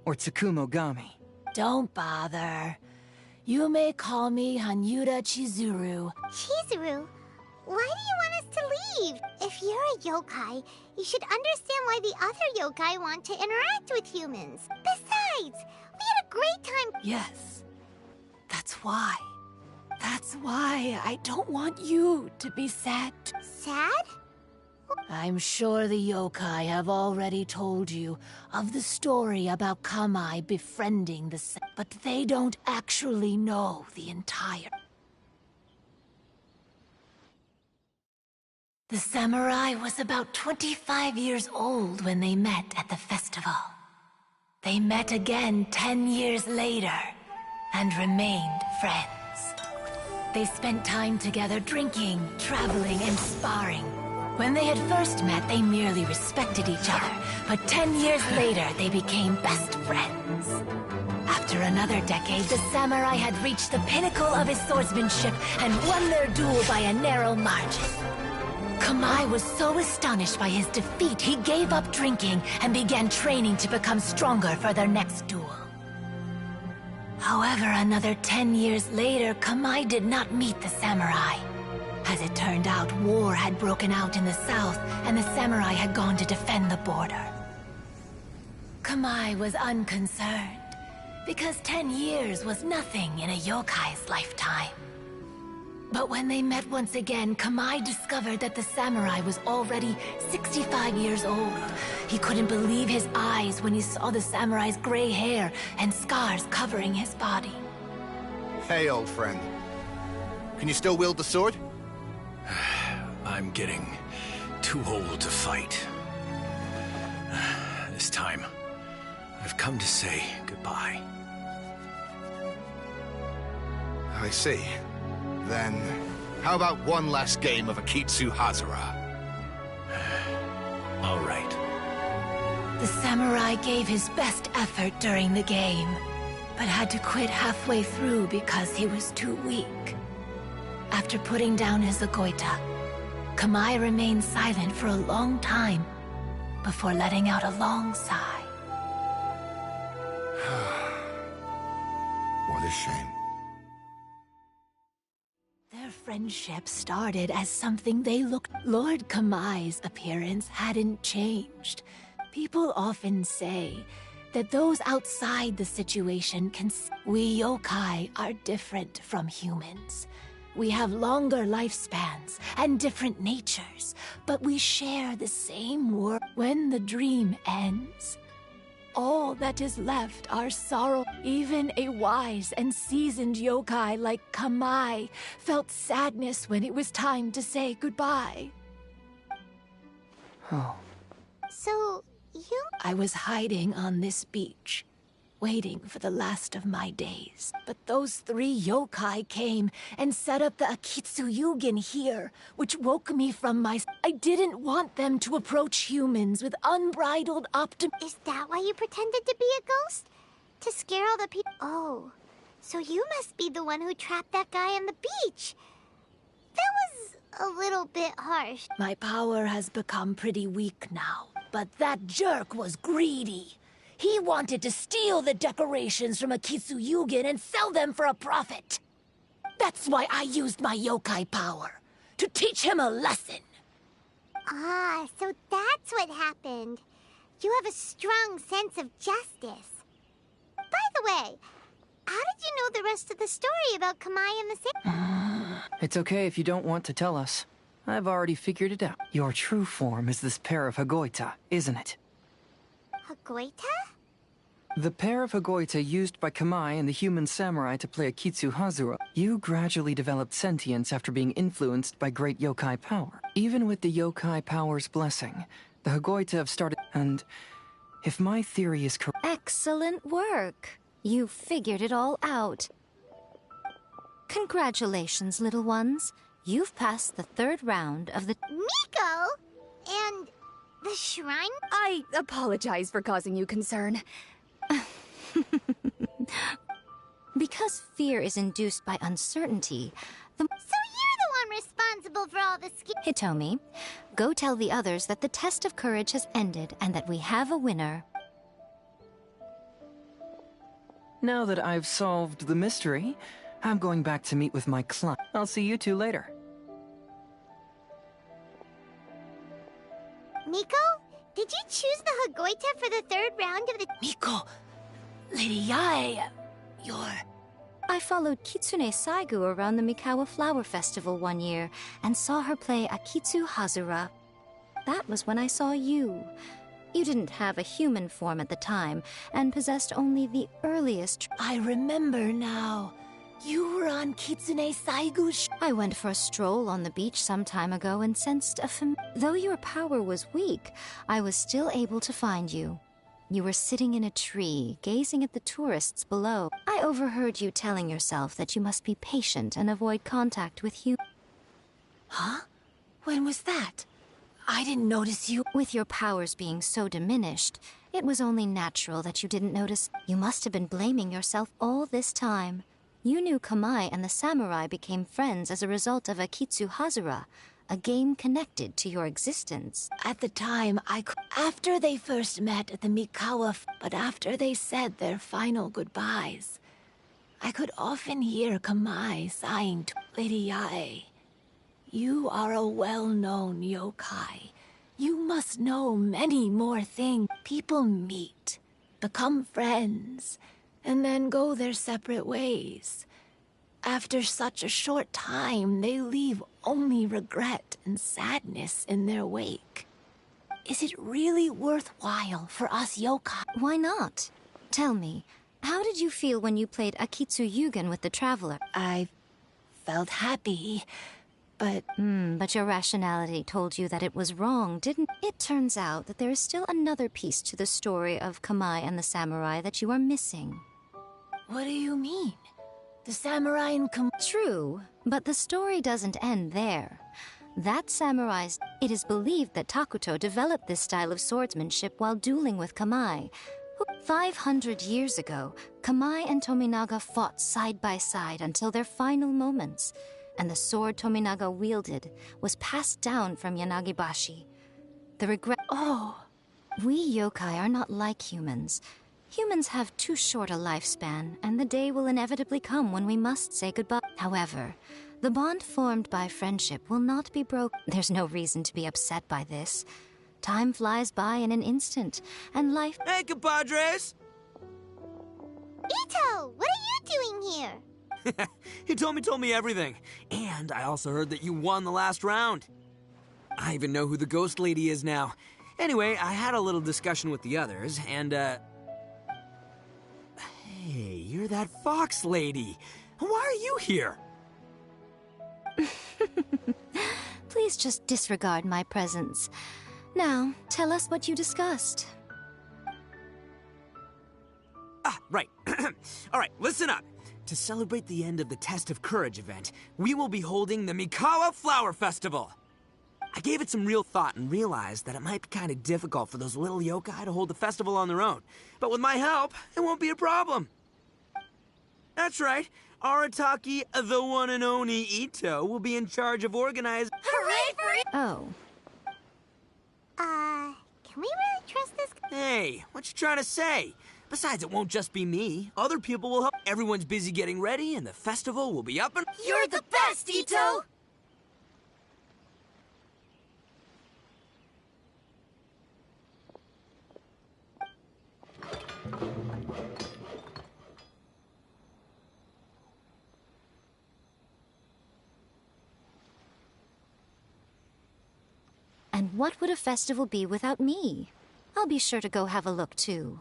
or Tsukumogami? Don't bother. You may call me Hanyuda Chizuru. Chizuru? Why do you want us to leave? If you're a yokai, you should understand why the other yokai want to interact with humans. Besides, we had a great time. Yes. That's why. That's why I don't want you to be sad. Sad? I'm sure the yokai have already told you of the story about Kamai befriending the but they don't actually know the entire... The samurai was about 25 years old when they met at the festival. They met again 10 years later and remained friends. They spent time together drinking, traveling, and sparring. When they had first met, they merely respected each other, but 10 years later, they became best friends. After another decade, the samurai had reached the pinnacle of his swordsmanship and won their duel by a narrow margin. Kamai was so astonished by his defeat, he gave up drinking and began training to become stronger for their next duel. However, another 10 years later, Kamai did not meet the samurai. As it turned out, war had broken out in the south, and the samurai had gone to defend the border. Kamai was unconcerned, because 10 years was nothing in a yokai's lifetime. But when they met once again, Kamai discovered that the samurai was already 65 years old. He couldn't believe his eyes when he saw the samurai's gray hair and scars covering his body. Hey, old friend. Can you still wield the sword? I'm getting too old to fight. This time, I've come to say goodbye. I see. Then, how about one last game of Akitsu Hazara? All right. The samurai gave his best effort during the game, but had to quit halfway through because he was too weak. After putting down his Agoita, Kamai remained silent for a long time before letting out a long sigh. What a shame. Their friendship started as something they looked... Lord Kamai's appearance hadn't changed. People often say that those outside the situation can... We yokai are different from humans. We have longer lifespans and different natures, but we share the same world. When the dream ends, all that is left are sorrow. Even a wise and seasoned yokai like Kamai felt sadness when it was time to say goodbye. Oh. So, you... I was hiding on this beach, waiting for the last of my days. But those 3 yokai came and set up the Akitsu Yugen here, which woke me from my... I didn't want them to approach humans with unbridled optimism. Is that why you pretended to be a ghost? To scare all the people? Oh, so you must be the one who trapped that guy on the beach. That was a little bit harsh. My power has become pretty weak now, but that jerk was greedy. He wanted to steal the decorations from Akitsu Yugen and sell them for a profit. That's why I used my yokai power, to teach him a lesson. Ah, so that's what happened. You have a strong sense of justice. By the way, how did you know the rest of the story about Kamai and the Saint? It's okay if you don't want to tell us. I've already figured it out. Your true form is this pair of Hagoita, isn't it? Hagoita? The pair of Hagoita used by Kamai and the human samurai to play Akitsu Hazura. You gradually developed sentience after being influenced by great yokai power. Even with the yokai power's blessing, the Hagoita have started... And if my theory is correct... Excellent work. You figured it all out. Congratulations, little ones. You've passed the 3rd round of the... Miko? And the shrine? I apologize for causing you concern. Because fear is induced by uncertainty, So you're the one responsible for all the Hitomi, go tell the others that the test of courage has ended and that we have a winner. Now that I've solved the mystery, I'm going back to meet with my client. I'll see you 2 later. Miko, did you choose the Hagoita for the 3rd round of the... Miko, Lady Yae, you're... I followed Kitsune Saigu around the Mikawa Flower Festival one year and saw her play Akitsu Hazura. That was when I saw you. You didn't have a human form at the time and possessed only the earliest... I remember now. You were on Kitsune Saigu's... I went for a stroll on the beach some time ago and sensed a Though your power was weak, I was still able to find you. You were sitting in a tree, gazing at the tourists below. I overheard you telling yourself that you must be patient and avoid contact with humans. Huh? When was that? I didn't notice you... With your powers being so diminished, it was only natural that you didn't notice. You must have been blaming yourself all this time. You knew Kamai and the samurai became friends as a result of Akitsu Hazura, a game connected to your existence. At the time, after they first met at the Mikawa... But after they said their final goodbyes, I could often hear Kamai sighing to Lady Yae. You are a well-known yokai. You must know many more things. People meet, become friends, and then go their separate ways. After such a short time, they leave only regret and sadness in their wake. Is it really worthwhile for us yokai? Why not? Tell me, how did you feel when you played Akitsu Yugen with the Traveler? I felt happy, but... But your rationality told you that it was wrong, didn't it? It turns out that there is still another piece to the story of Kamai and the samurai that you are missing. What do you mean? The samurai and True, but the story doesn't end there. That samurai's... It is believed that Takuto developed this style of swordsmanship while dueling with Kamai. 500 years ago, Kamai and Tominaga fought side by side until their final moments, and the sword Tominaga wielded was passed down from Yanagibashi. The regret... Oh! We yokai are not like humans. Humans have too short a lifespan, and the day will inevitably come when we must say goodbye. However, the bond formed by friendship will not be broken. There's no reason to be upset by this. Time flies by in an instant, and life... Hey, compadres! Ito, what are you doing here? Hitomi told me everything. And I also heard that you won the last round. I even know who the ghost lady is now. Anyway, I had a little discussion with the others, and, You're that fox lady. Why are you here? Please just disregard my presence. Now, tell us what you discussed. Ah, right. All right, listen up. To celebrate the end of the Test of Courage event, we will be holding the Mikawa Flower Festival. I gave it some real thought and realized that it might be kind of difficult for those little yokai to hold the festival on their own. But with my help, it won't be a problem. That's right. Arataki, the one and only Ito, will be in charge of organizing. Hooray for it! Oh. Can we really trust this? Hey, what you trying to say? Besides, it won't just be me. Other people will help. Everyone's busy getting ready, and the festival will be up and... You're the best, Ito! And what would a festival be without me? I'll be sure to go have a look, too.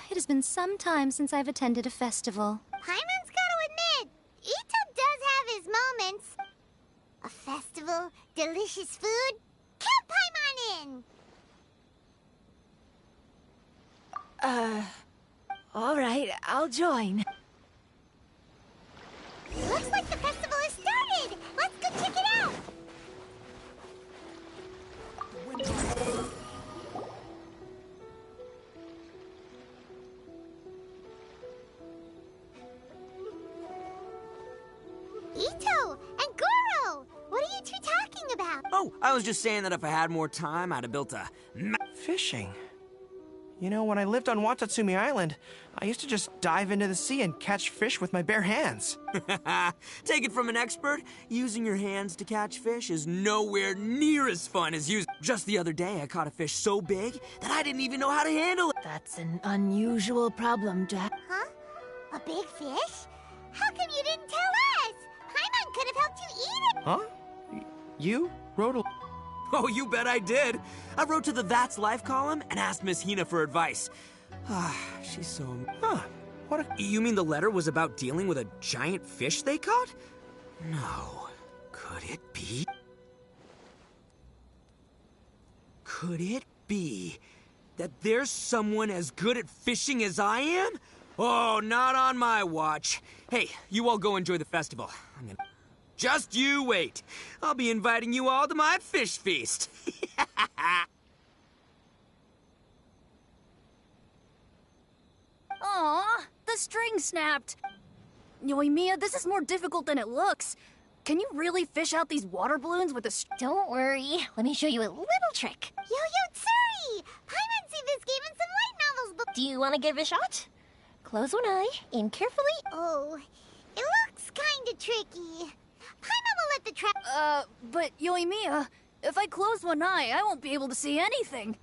It has been some time since I've attended a festival. Paimon's gotta admit, Ito does have his moments. A festival, delicious food, count Paimon in! All right, I'll join. Looks like the festival has started! Let's go check it out! Ito and Goro! What are you two talking about? Oh, I was just saying that if I had more time, I'd have built a... Fishing. You know, when I lived on Watatsumi Island, I used to just dive into the sea and catch fish with my bare hands. Take it from an expert, using your hands to catch fish is nowhere near as fun as using... Just the other day, I caught a fish so big that I didn't even know how to handle it. That's an unusual problem to have. Huh? A big fish? How come you didn't tell us? Paimon could have helped you eat it! Huh? You wrote a... Oh, you bet I did. I wrote to the That's Life column and asked Miss Hina for advice. She's so... Huh. What a... You mean the letter was about dealing with a giant fish they caught? No. Could it be? Could it be that there's someone as good at fishing as I am? Oh, not on my watch. Hey, you all go enjoy the festival. I'm gonna... Just you wait. I'll be inviting you all to my fish feast. Aw, the string snapped. Yoimiya, this is more difficult than it looks. Can you really fish out these water balloons with a Don't worry. Let me show you a little trick. Yo-Yo Tsuri! Paimon see this game in some light novels, but... Do you want to give it a shot? Close one eye, aim carefully. Oh, it looks kinda tricky. Paimon will let the trap... but Yoimiya, if I close one eye, I won't be able to see anything.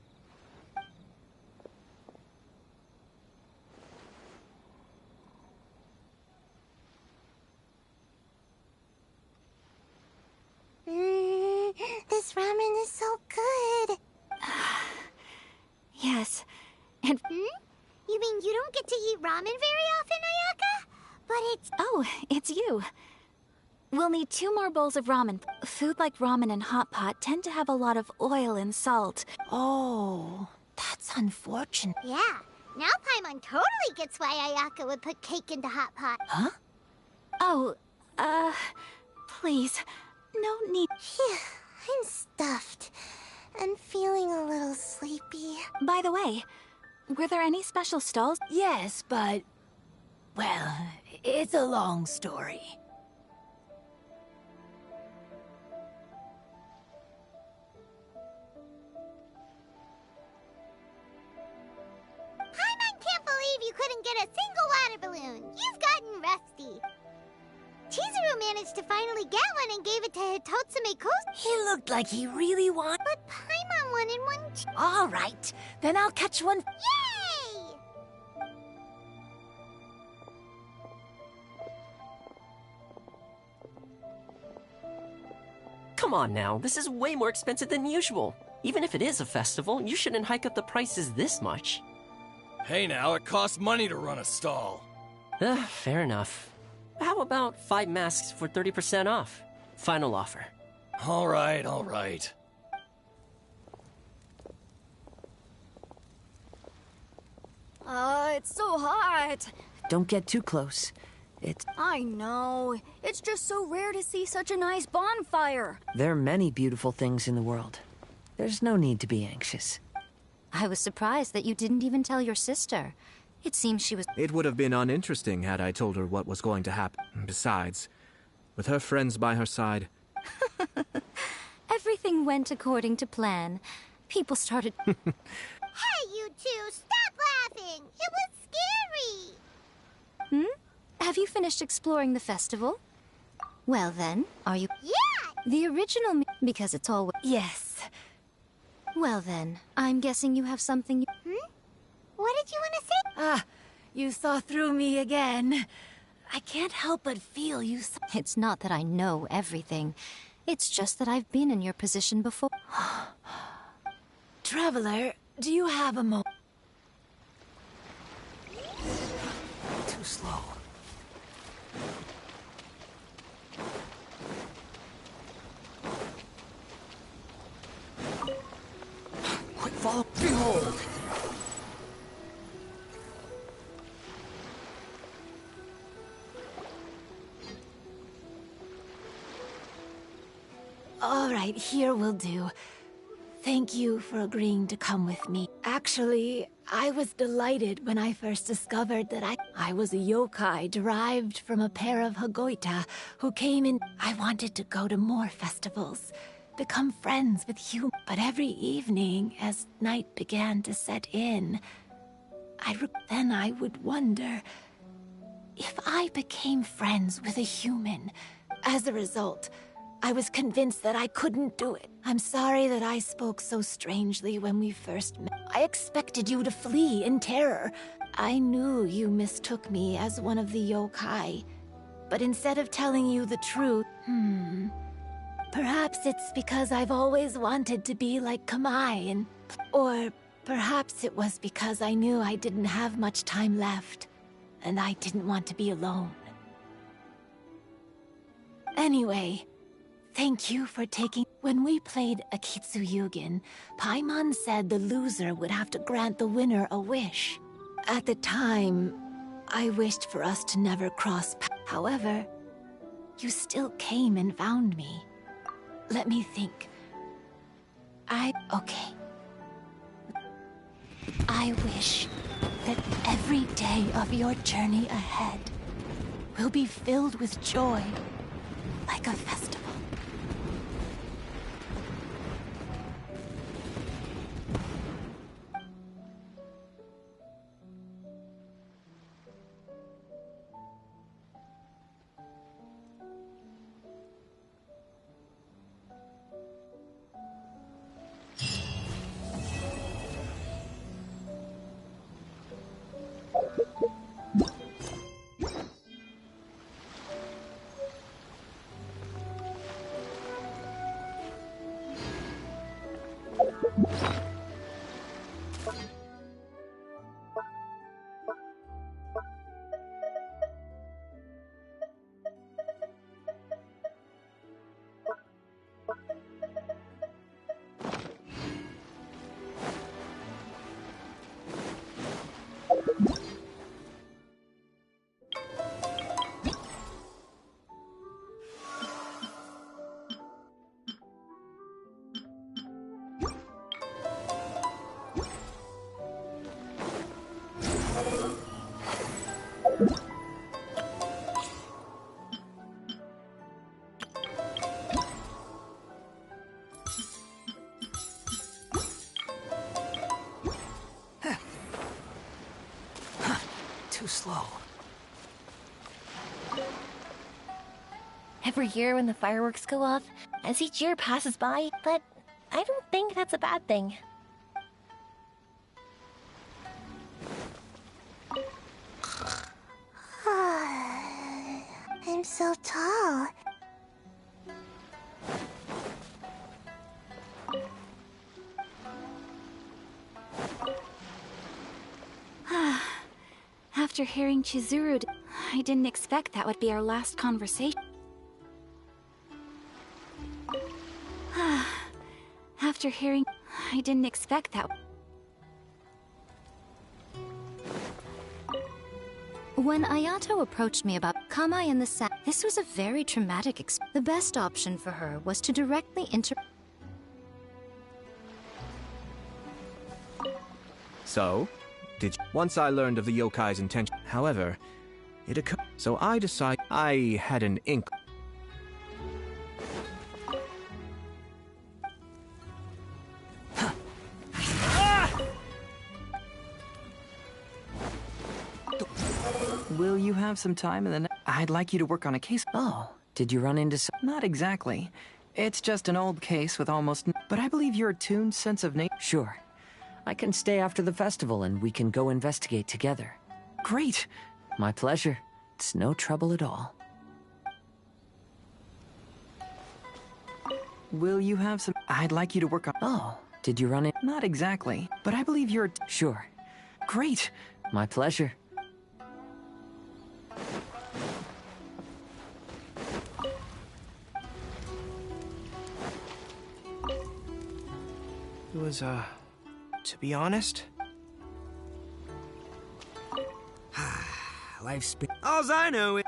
This ramen is so good. Yes, and... You mean you don't get to eat ramen very often, Ayaka? But it's... Oh, it's you. We'll need 2 more bowls of ramen. Food like ramen and hot pot tend to have a lot of oil and salt. Oh, that's unfortunate. Yeah, now Paimon totally gets why Ayaka would put cake into hot pot. Huh? Oh, please, no need. Phew, I'm stuffed and feeling a little sleepy. By the way, were there any special stalls? Yes, but... Well, it's a long story. Paimon can't believe you couldn't get a single water balloon. You've gotten rusty. Chizuru managed to finally get one and gave it to Hitotsume Kosu. He looked like he really wanted... But Paimon wanted one too. All right, then I'll catch one. Yay! Come on now, this is way more expensive than usual. Even if it is a festival, you shouldn't hike up the prices this much. Hey now, it costs money to run a stall. Fair enough. How about 5 masks for 30% off? Final offer. All right, all right. It's so hot. Don't get too close. I know. It's just so rare to see such a nice bonfire. There are many beautiful things in the world. There's no need to be anxious. I was surprised that you didn't even tell your sister. It seems she was... It would have been uninteresting had I told her what was going to happen. Besides, with her friends by her side... Everything went according to plan. People started... Hey, you two, stop laughing! It was scary! Have you finished exploring the festival? Well then, are you... Yeah! The original because it's all... Yes. Well then, I'm guessing you have something... What did you want to say? You saw through me again. I can't help but feel you... It's not that I know everything. It's just that I've been in your position before. Traveler, do you have a moment? Too slow. Quick, follow. Behold! All right, here will do. Thank you for agreeing to come with me. Actually, I was delighted when I first discovered that I was a yokai derived from a pair of Hagoita who came in. I wanted to go to more festivals, become friends with humans. But every evening, as night began to set in, then I would wonder if I became friends with a human. As a result, I was convinced that I couldn't do it. I'm sorry that I spoke so strangely when we first met. I expected you to flee in terror. I knew you mistook me as one of the yokai. But instead of telling you the truth, perhaps it's because I've always wanted to be like Kamai, or perhaps it was because I knew I didn't have much time left, and I didn't want to be alone. Anyway, thank you for taking... When we played Akitsu Yugen, Paimon said the loser would have to grant the winner a wish. At the time, I wished for us to never cross paths. However, you still came and found me. Let me think. Okay. I wish that every day of your journey ahead will be filled with joy, like a festival. Too slow. Every year when the fireworks go off, as each year passes by, but I don't think that's a bad thing. I'm so tall. After hearing Chizuru, I didn't expect that would be our last conversation. After hearing, I didn't expect that. When Ayato approached me about Kamai and the this was a very traumatic experience. The best option for her was to directly So, once I learned of the yokai's intention, however, it occurred. So I decided I had an ink. Will you have some time in the I'd like you to work on a case. Oh, did you run into Not exactly. It's just an old case with almost but I believe your attuned sense of nature. Sure. I can stay after the festival and we can go investigate together. Great. My pleasure. It's no trouble at all. Will you have some I'd like you to work on Oh, did you run in? Not exactly. But I believe you're Sure. Great. My pleasure. It was, to be honest... Life's been... Alls I know is...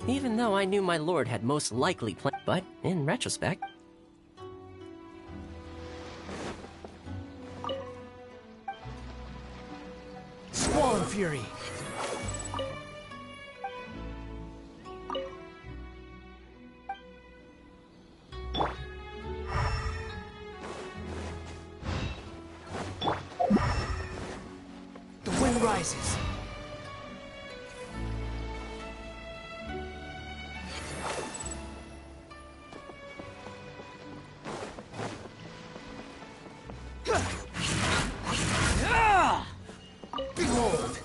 Even though I knew my lord had most likely planned, but in retrospect... Squall and Fury! The wind rises. Behold!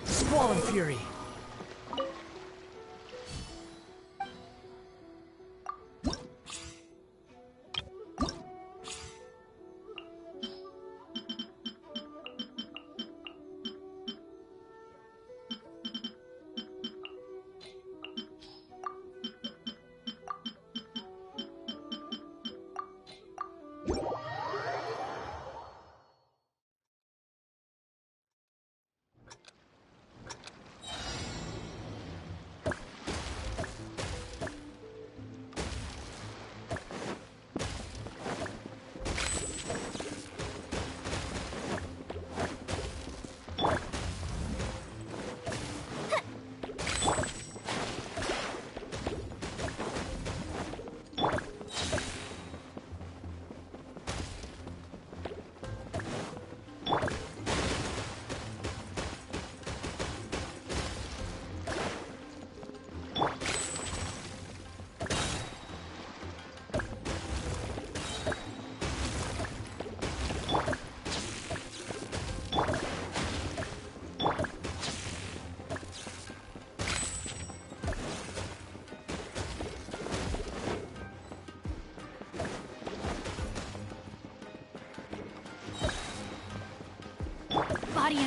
Squall and Fury!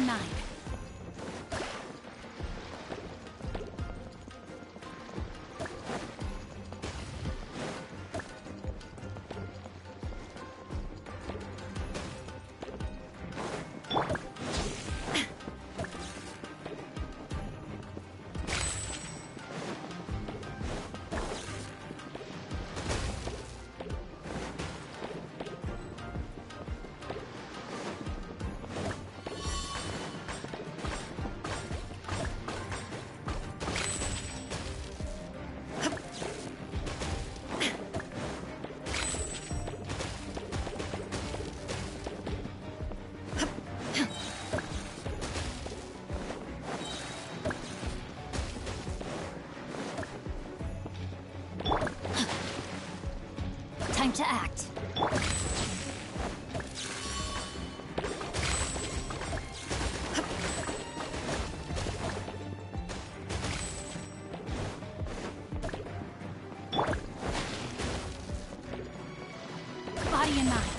mind. Time to act. Body and mind.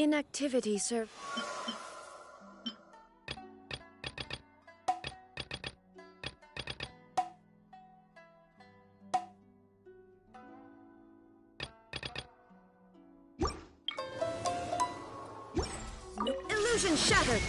Inactivity, sir. Illusion shattered!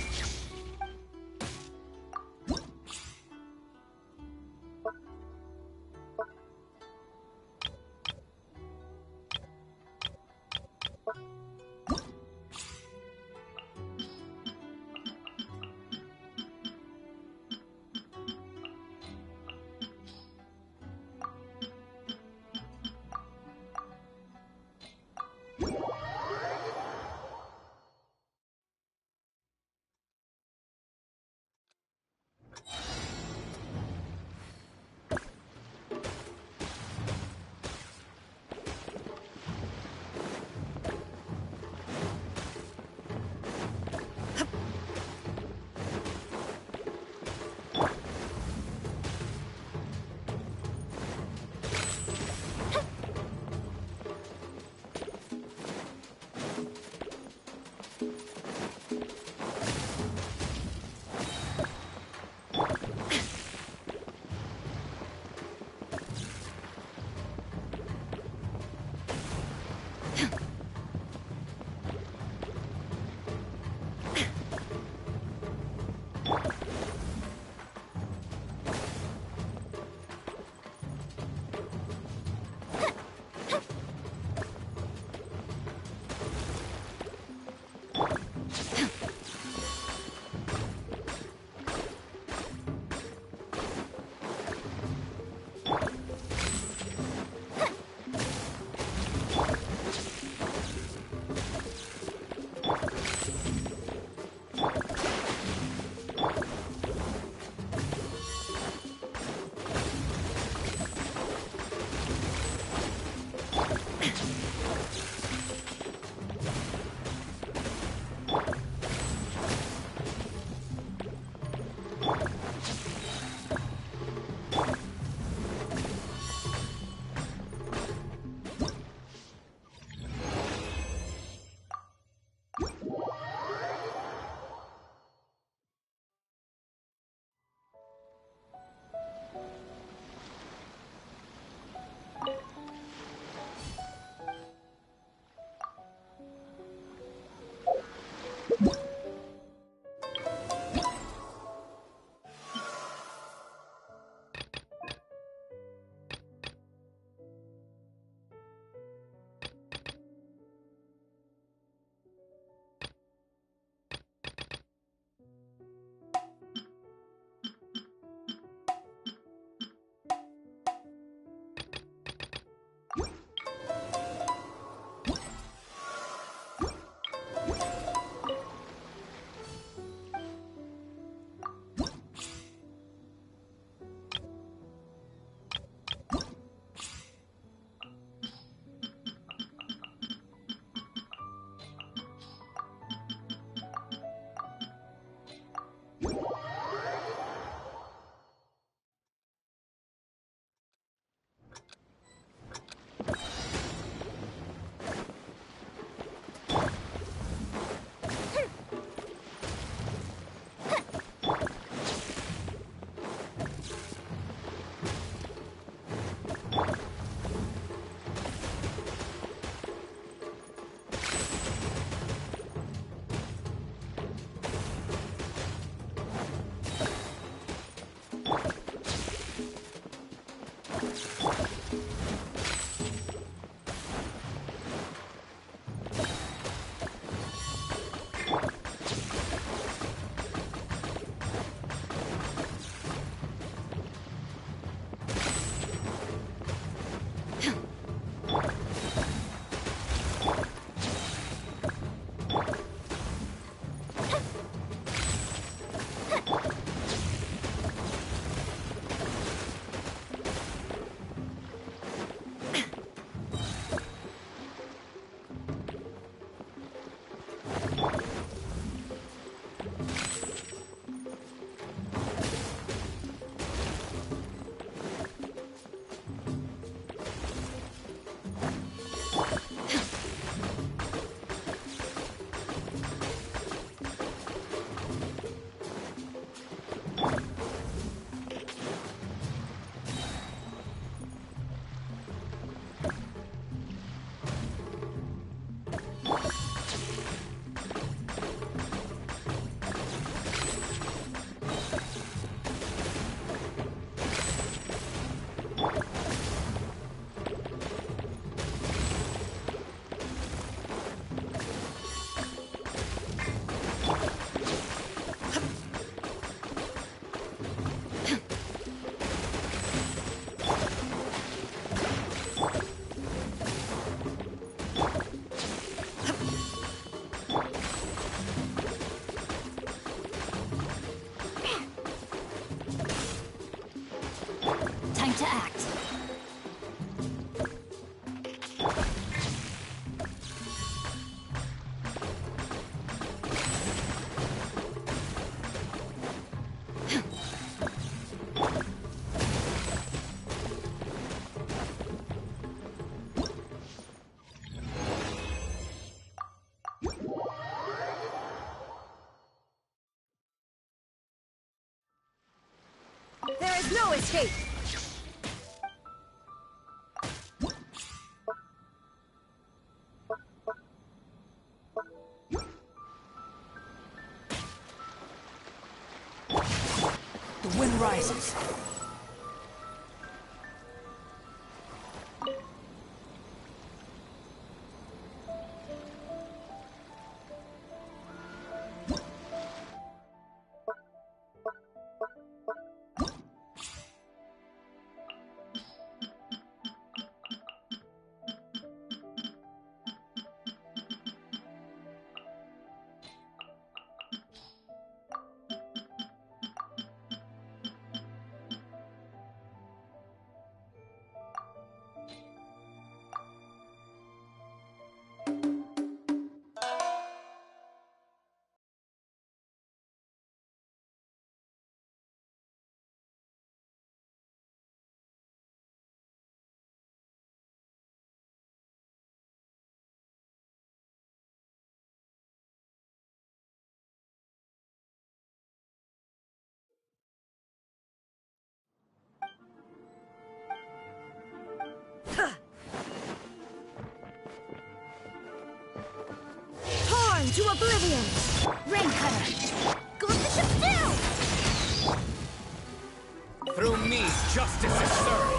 Time to act. There is no escape! The wind rises. Torn to oblivion! Rain cutter! Goes the ship down! Through me, justice is served.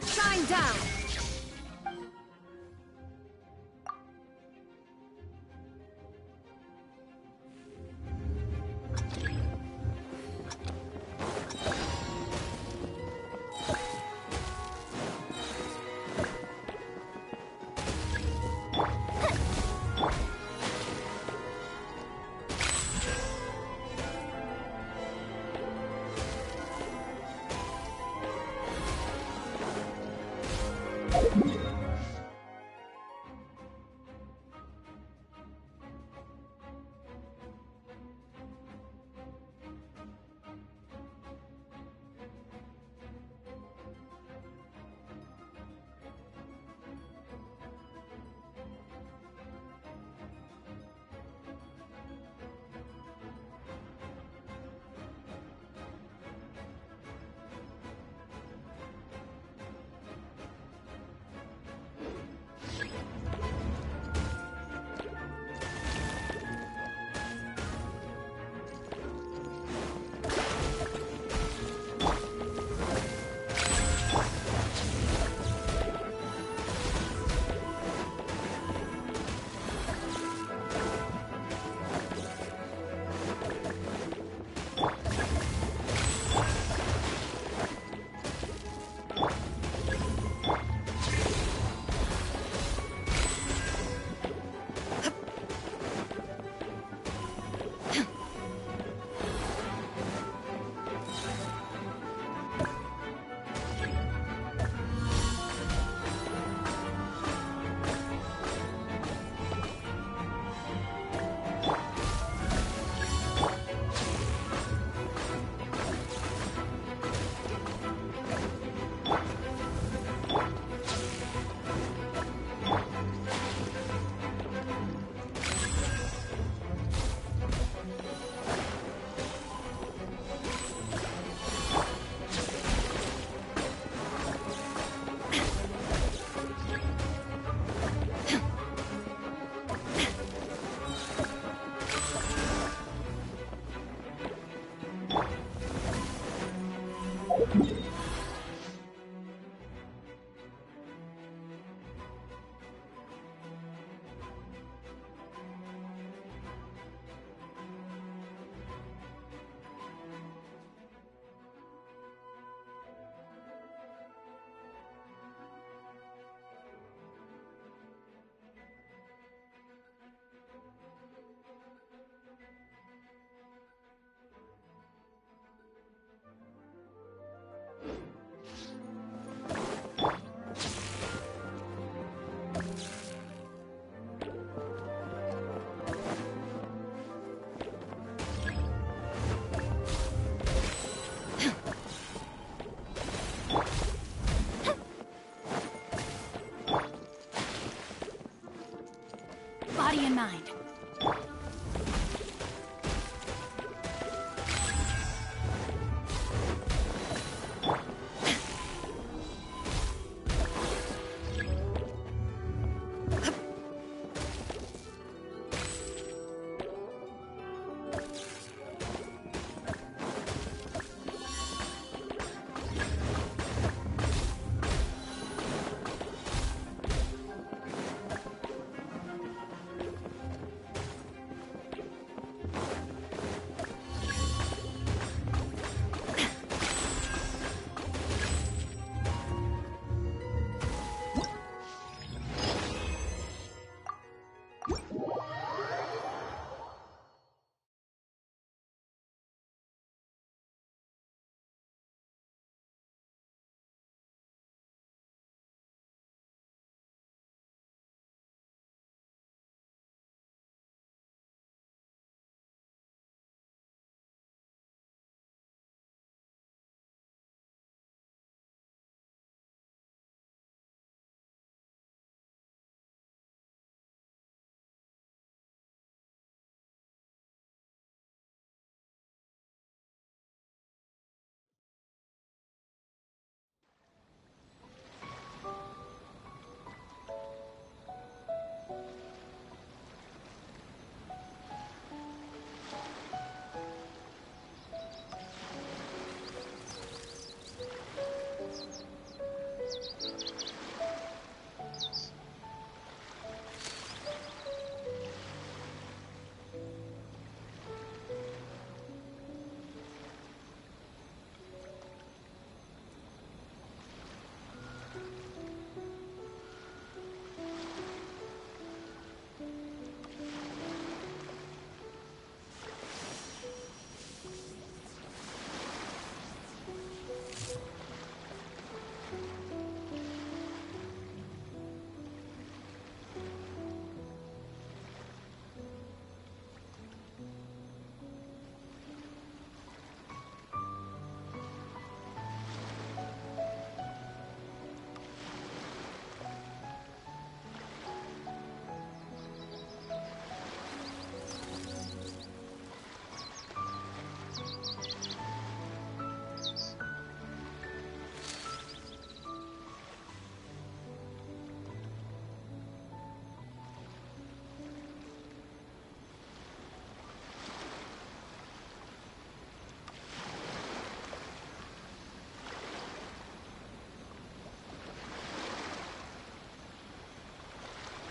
Shine down!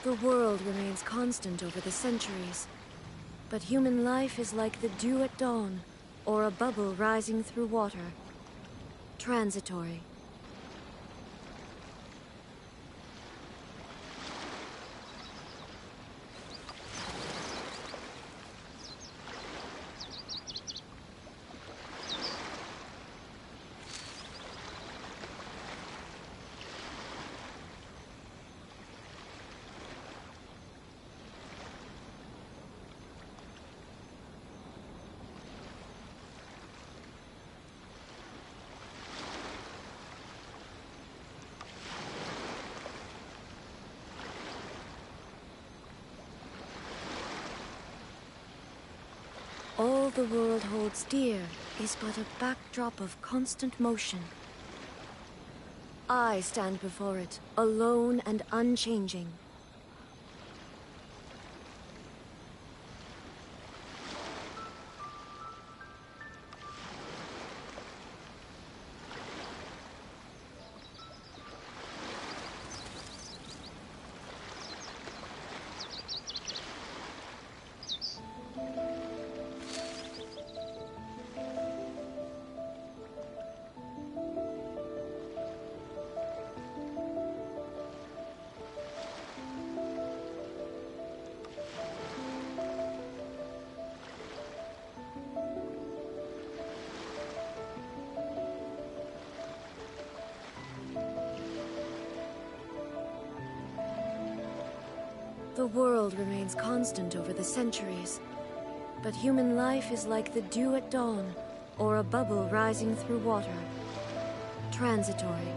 The world remains constant over the centuries, but human life is like the dew at dawn, or a bubble rising through water. Transitory. All the world holds dear is but a backdrop of constant motion. I stand before it, alone and unchanging. The world remains constant over the centuries, but human life is like the dew at dawn, or a bubble rising through water. Transitory.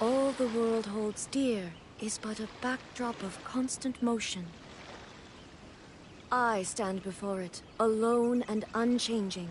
All the world holds dear is but a backdrop of constant motion. I stand before it, alone and unchanging.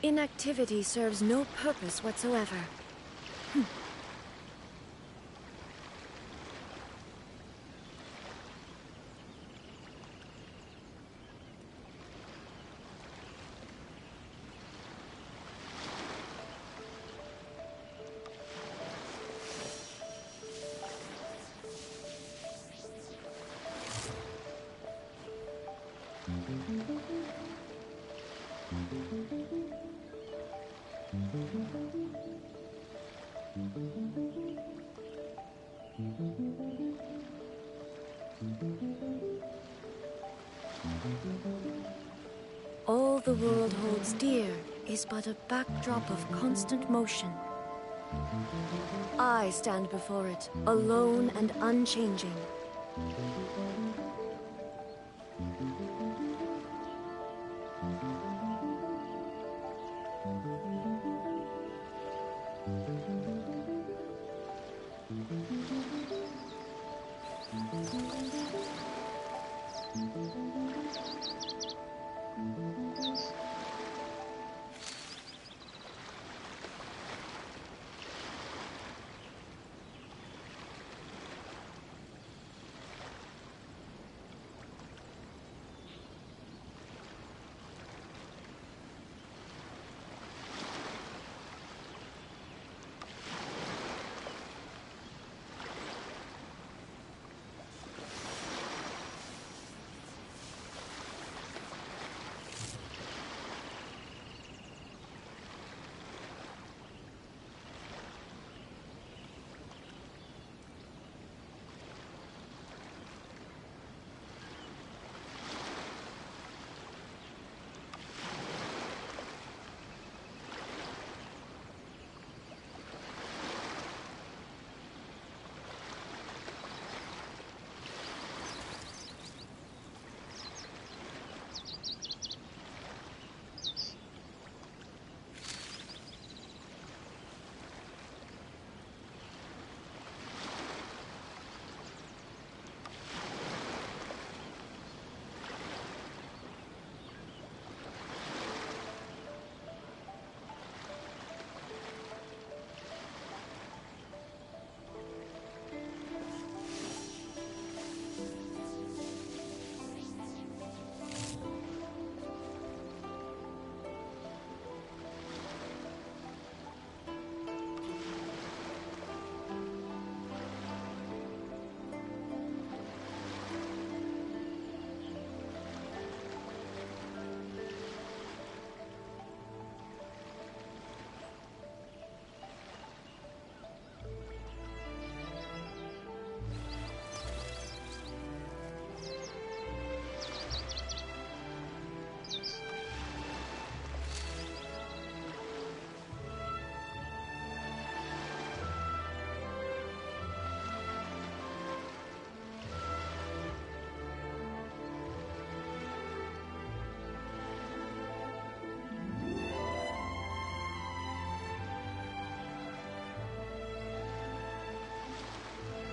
Inactivity serves no purpose whatsoever. All the world holds dear is but a backdrop of constant motion. I stand before it, alone and unchanging.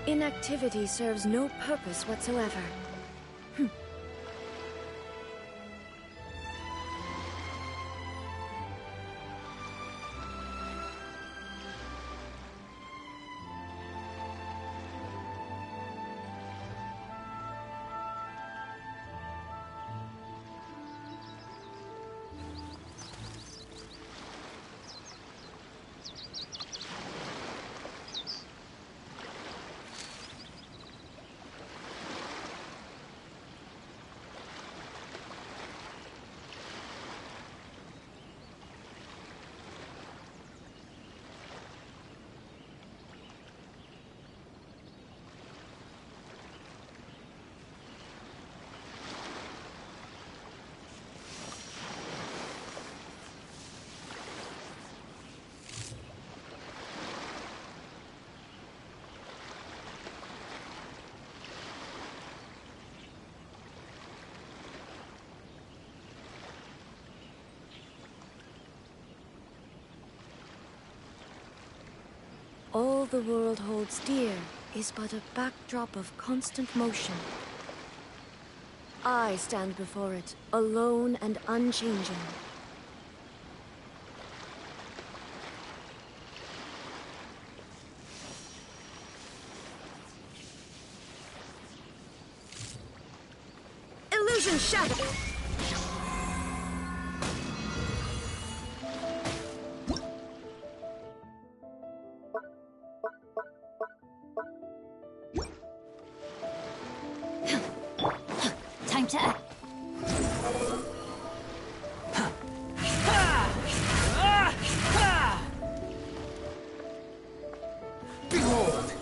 Inactivity serves no purpose whatsoever. All the world holds dear is but a backdrop of constant motion. I stand before it, alone and unchanging. Genshin Shadow! Time to act. Behold!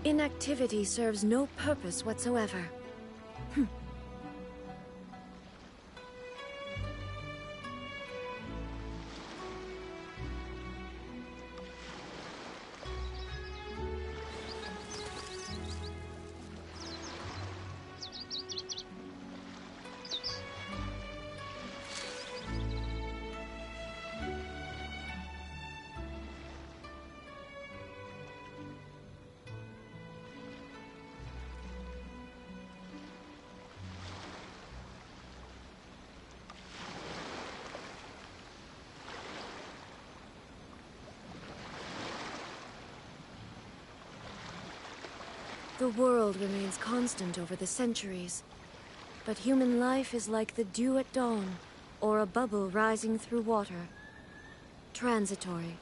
Inactivity serves no purpose whatsoever. The world remains constant over the centuries, but human life is like the dew at dawn, or a bubble rising through water. Transitory.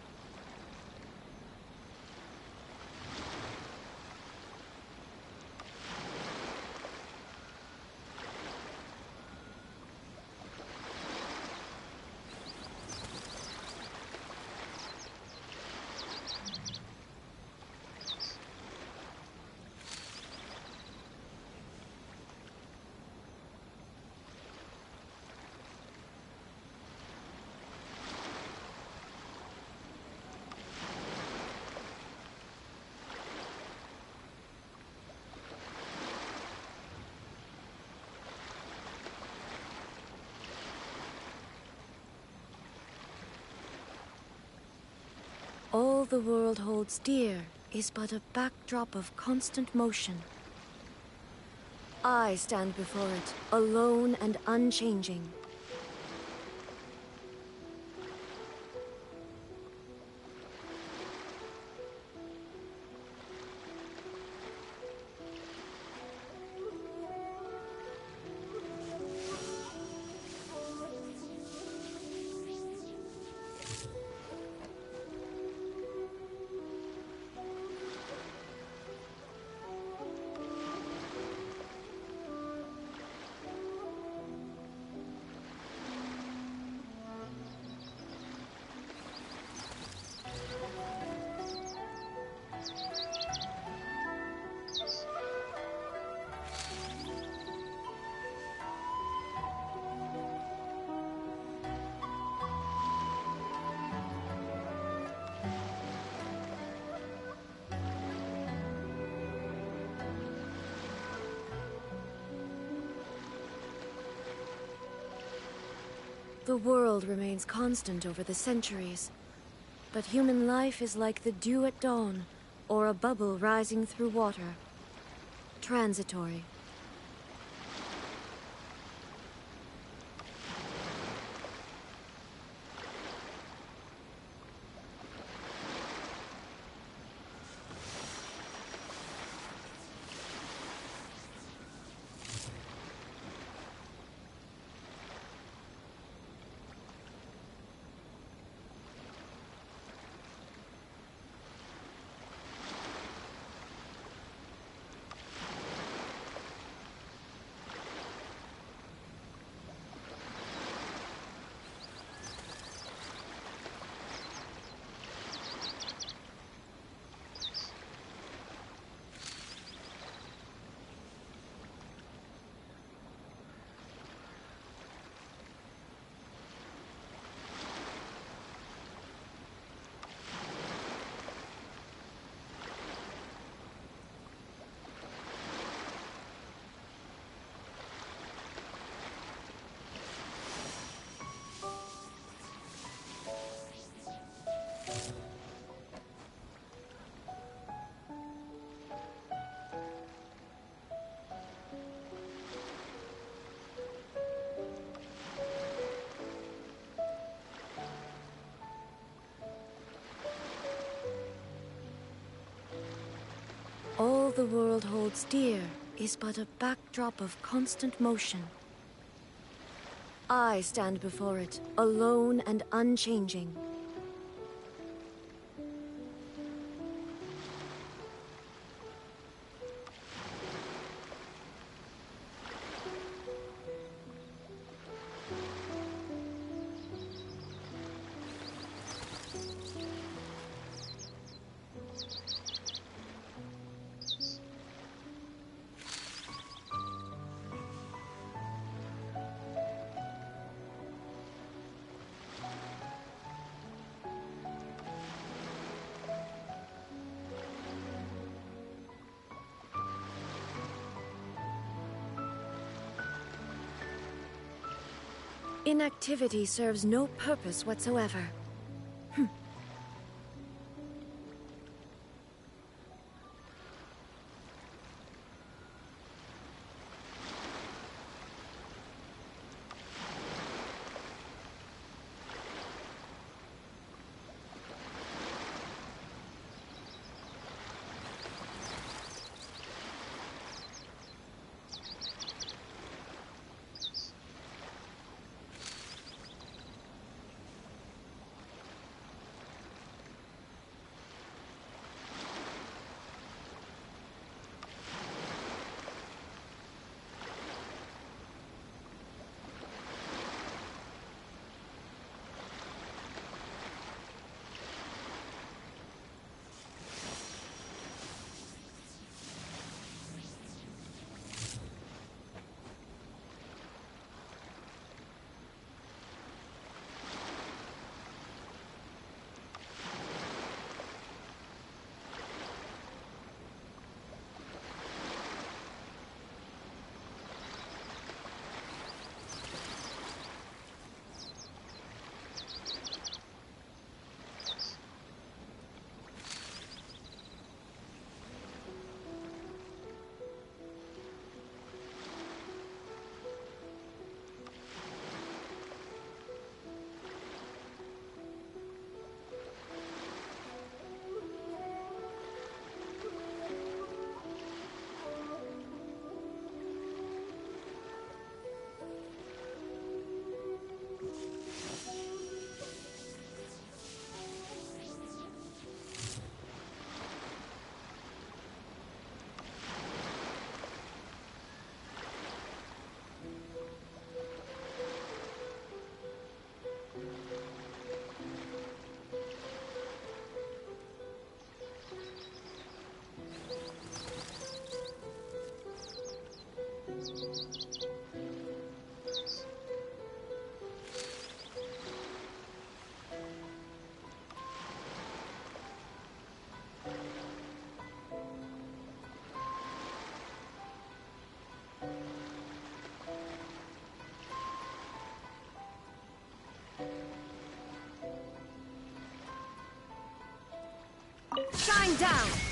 All the world holds dear is but a backdrop of constant motion. I stand before it, alone and unchanging. The world remains constant over the centuries, but human life is like the dew at dawn, or a bubble rising through water. Transitory. All the world holds dear is but a backdrop of constant motion. I stand before it, alone and unchanging. Inactivity serves no purpose whatsoever. Shine down!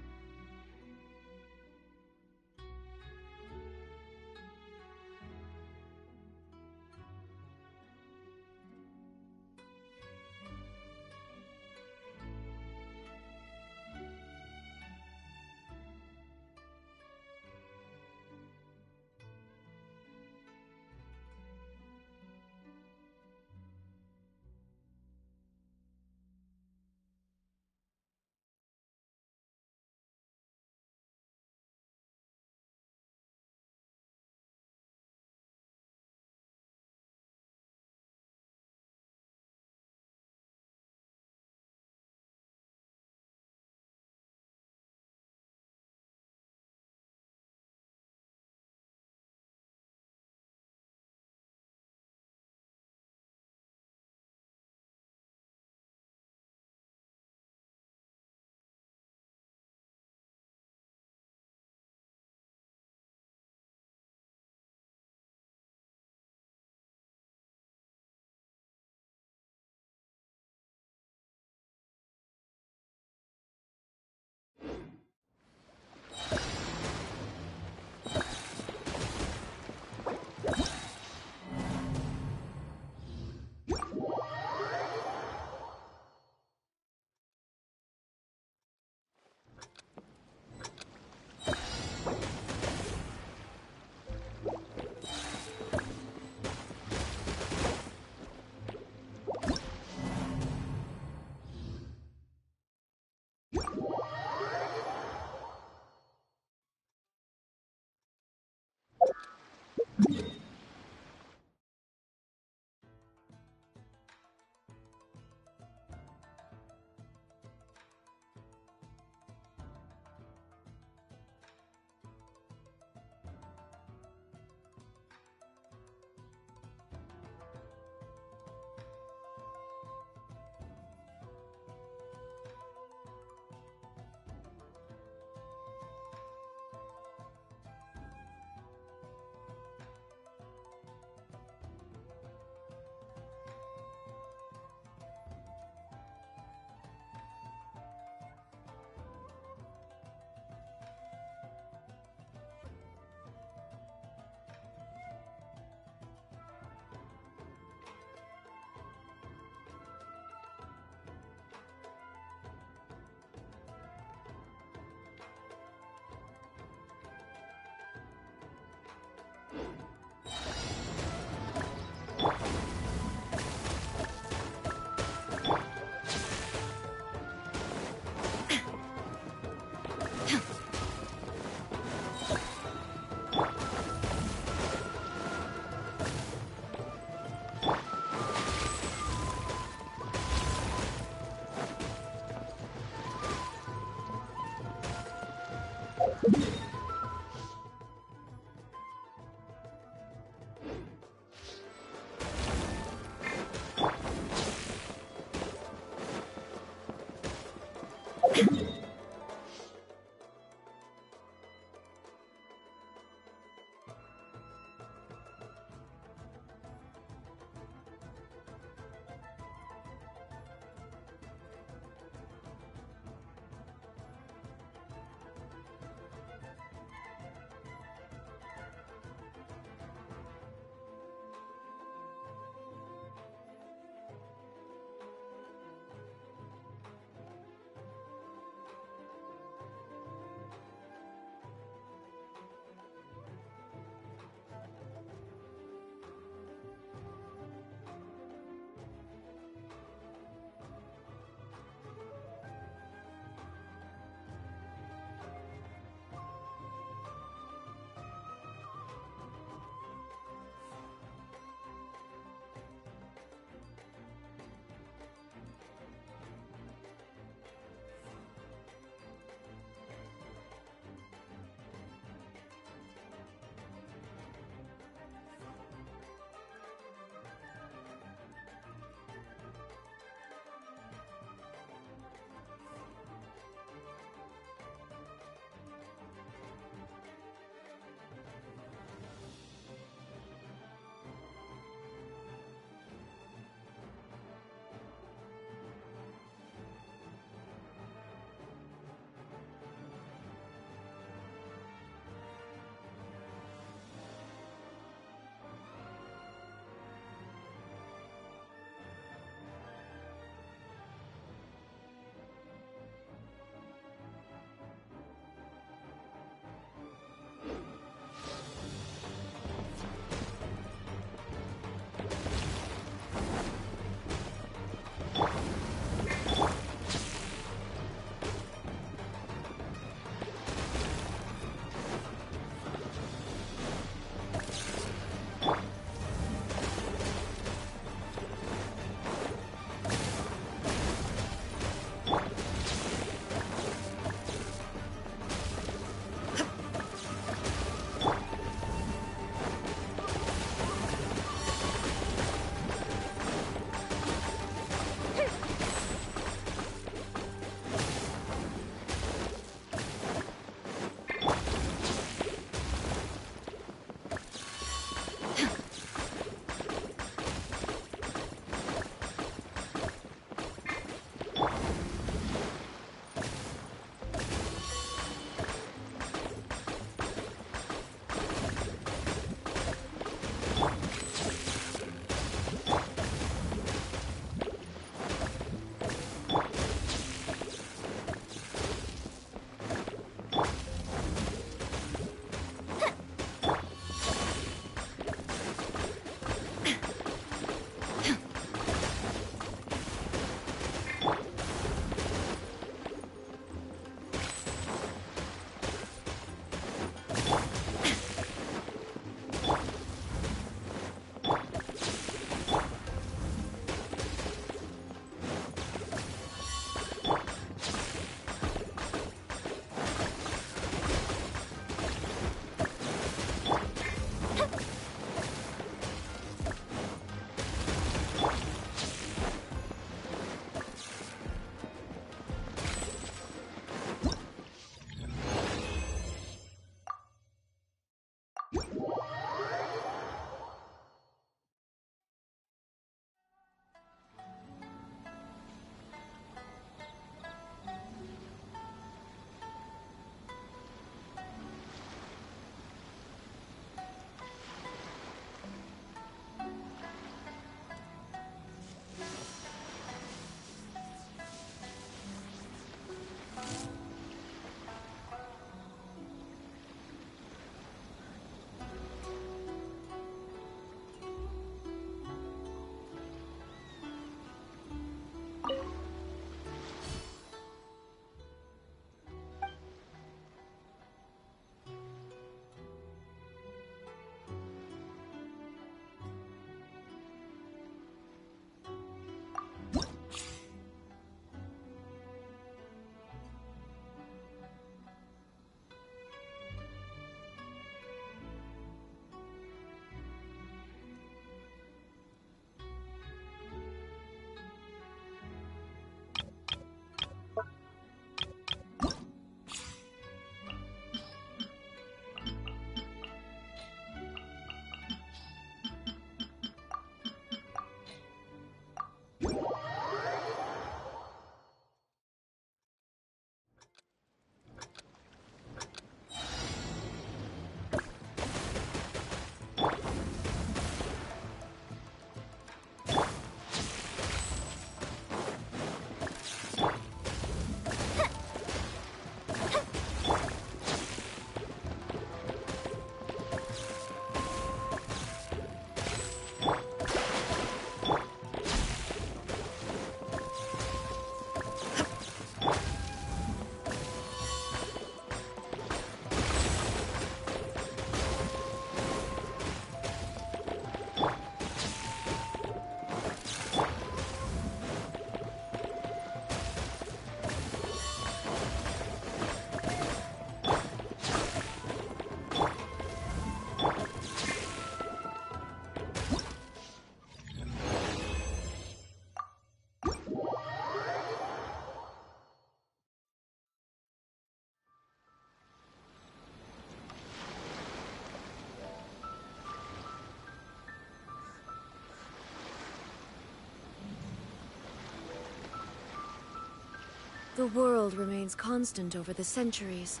The world remains constant over the centuries,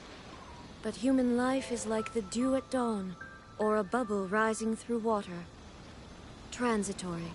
but human life is like the dew at dawn, or a bubble rising through water. Transitory.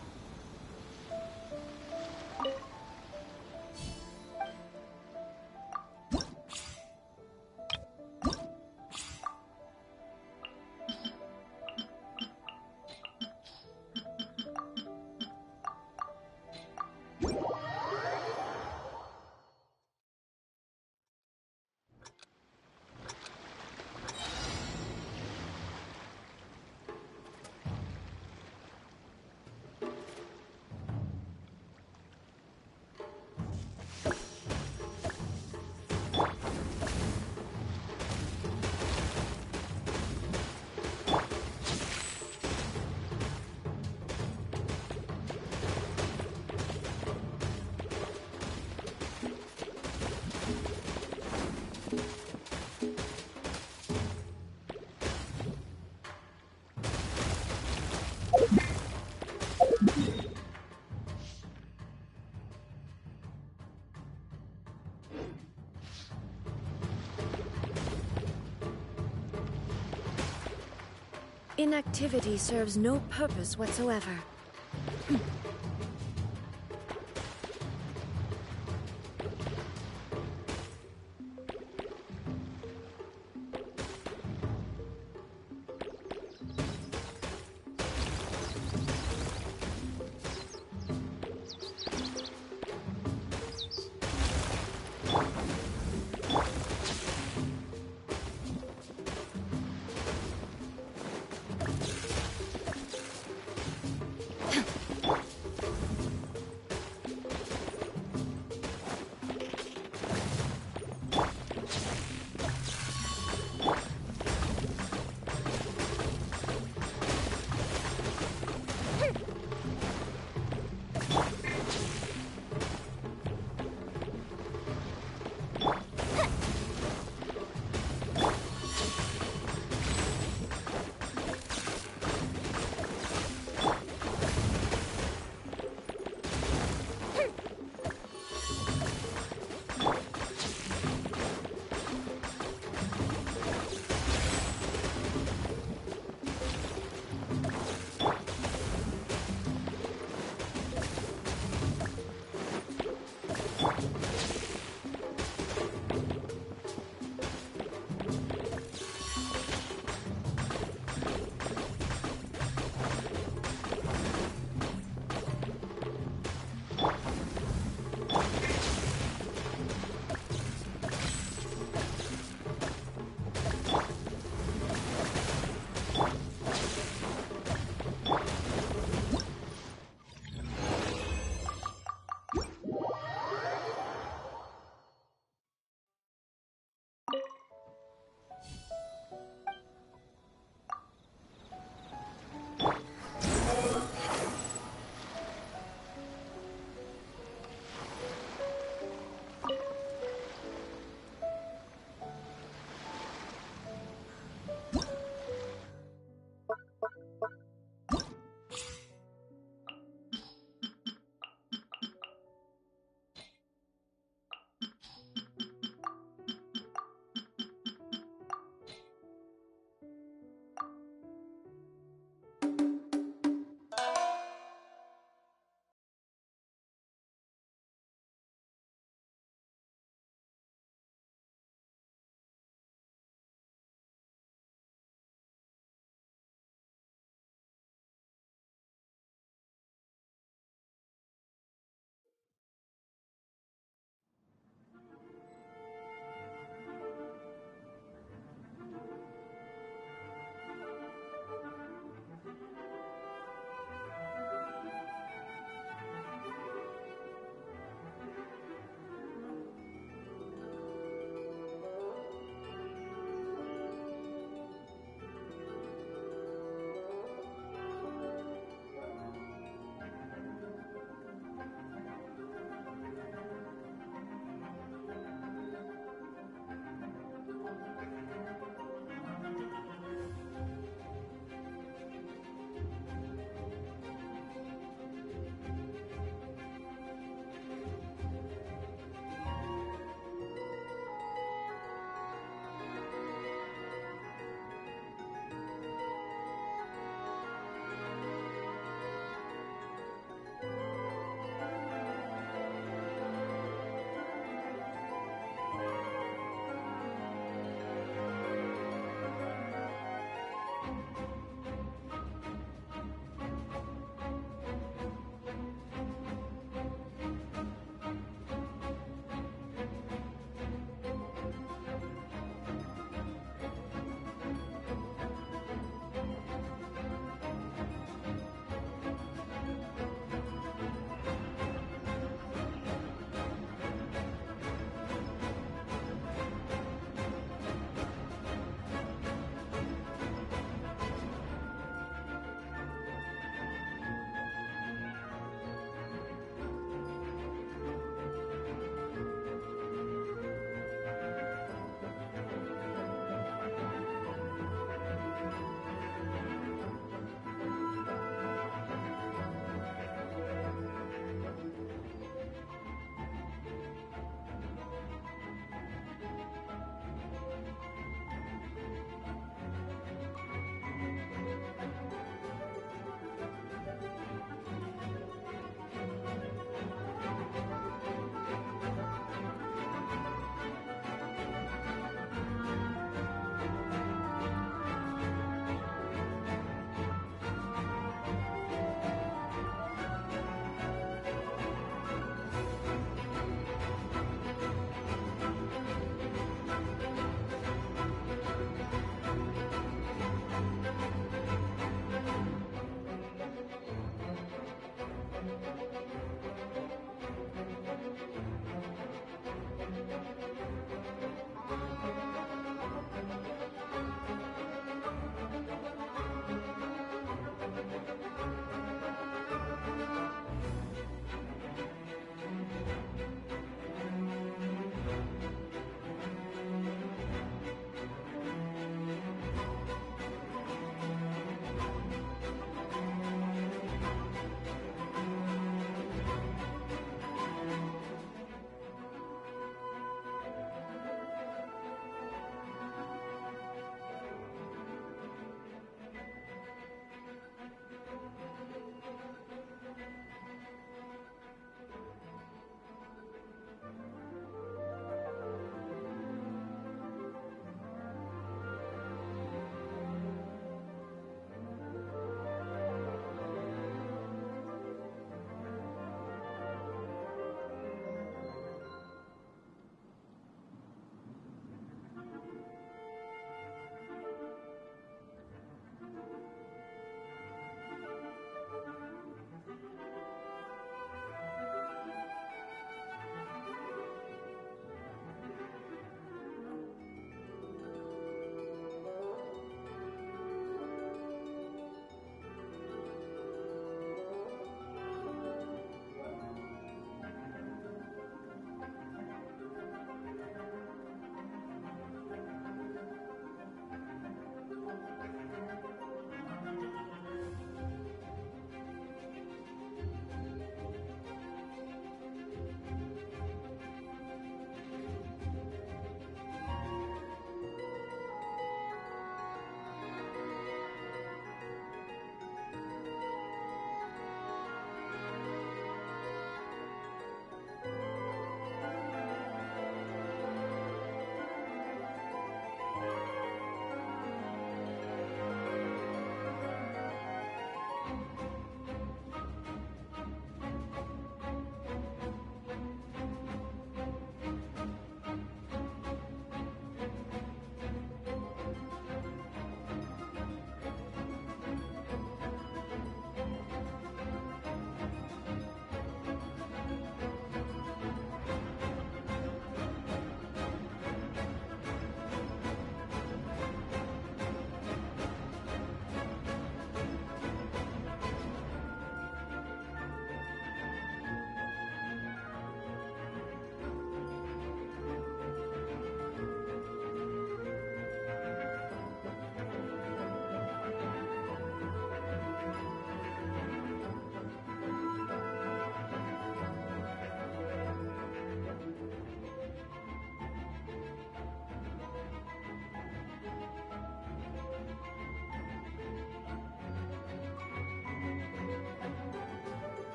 Inactivity serves no purpose whatsoever.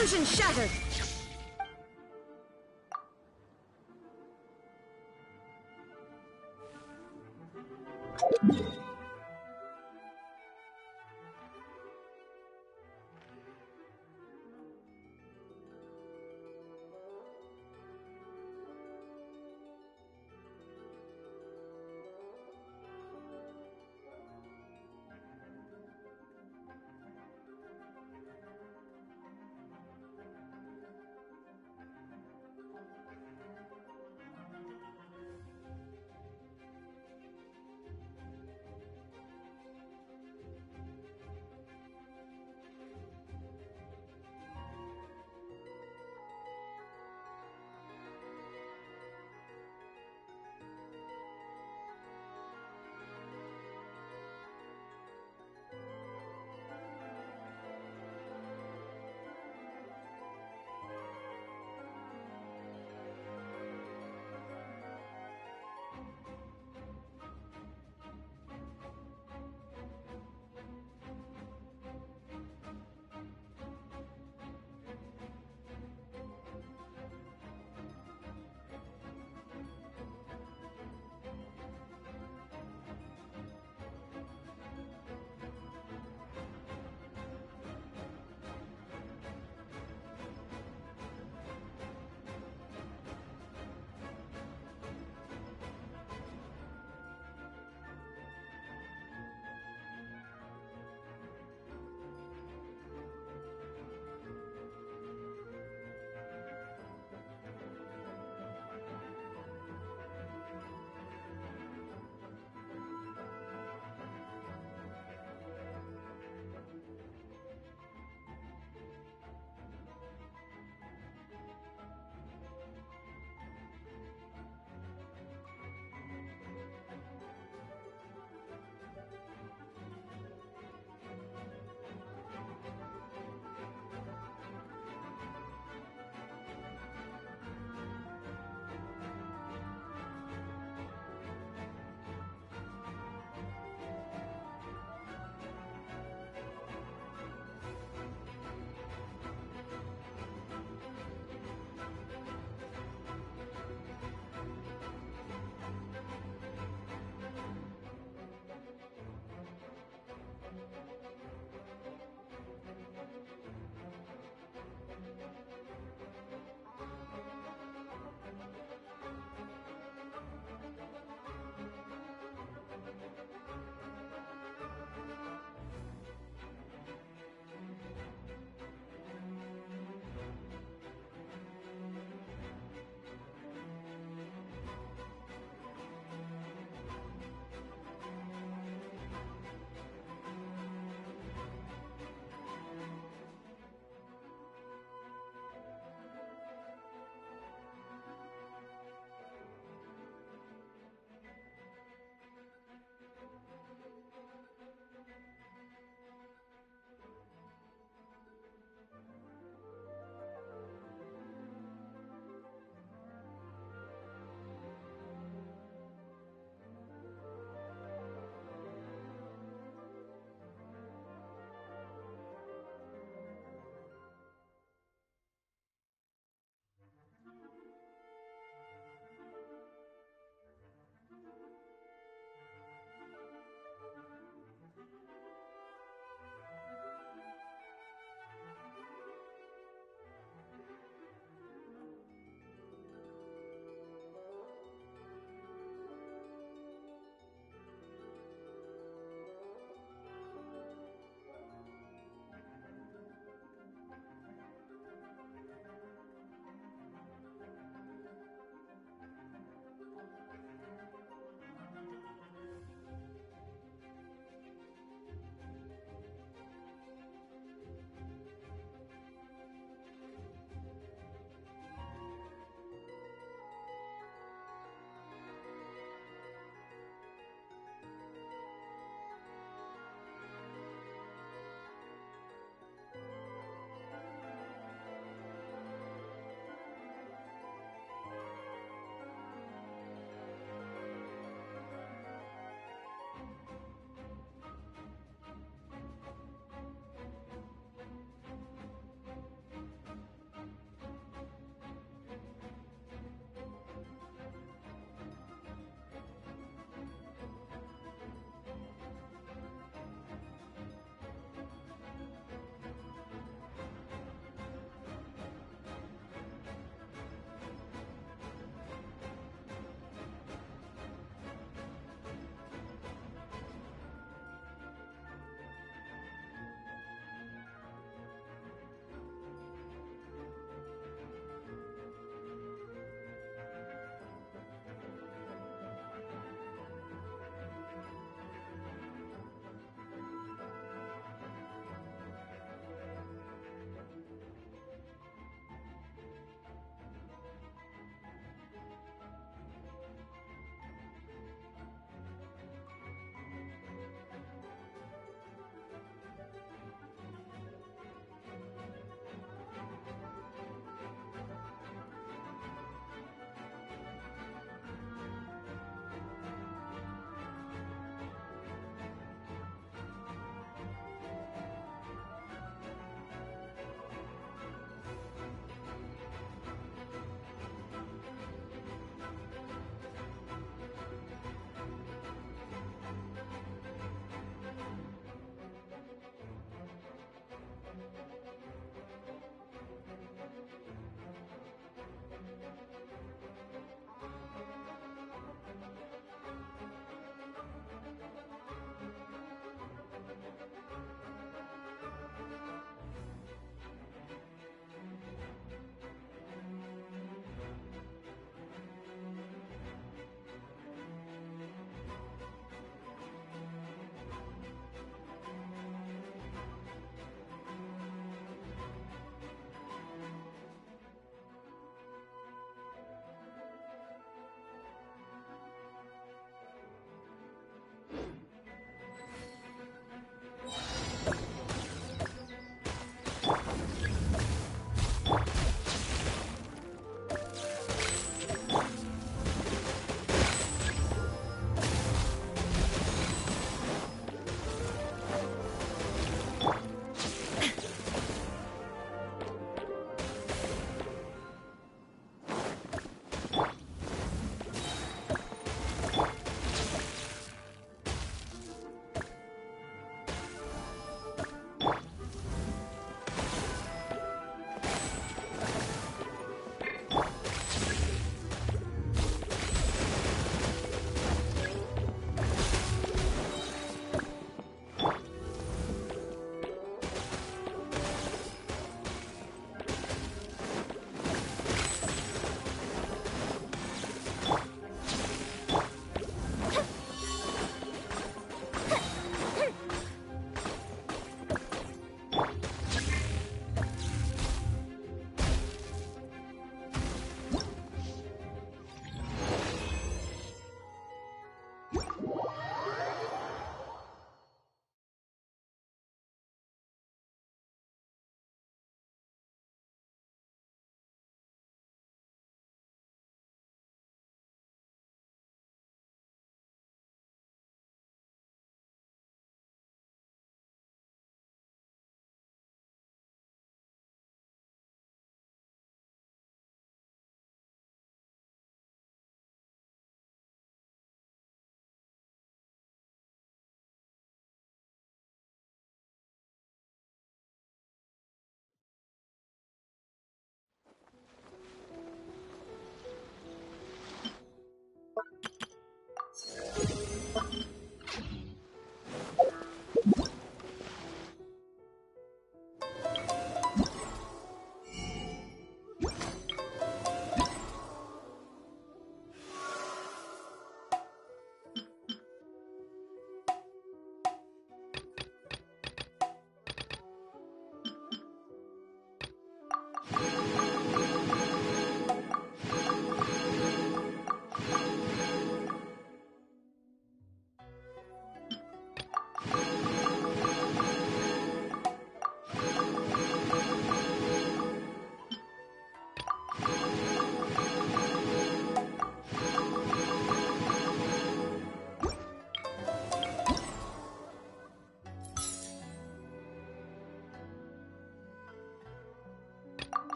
Illusion shattered!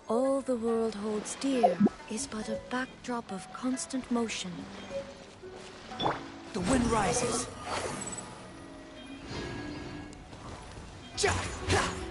All the world holds dear is but a backdrop of constant motion. The wind rises. Ja! Ha!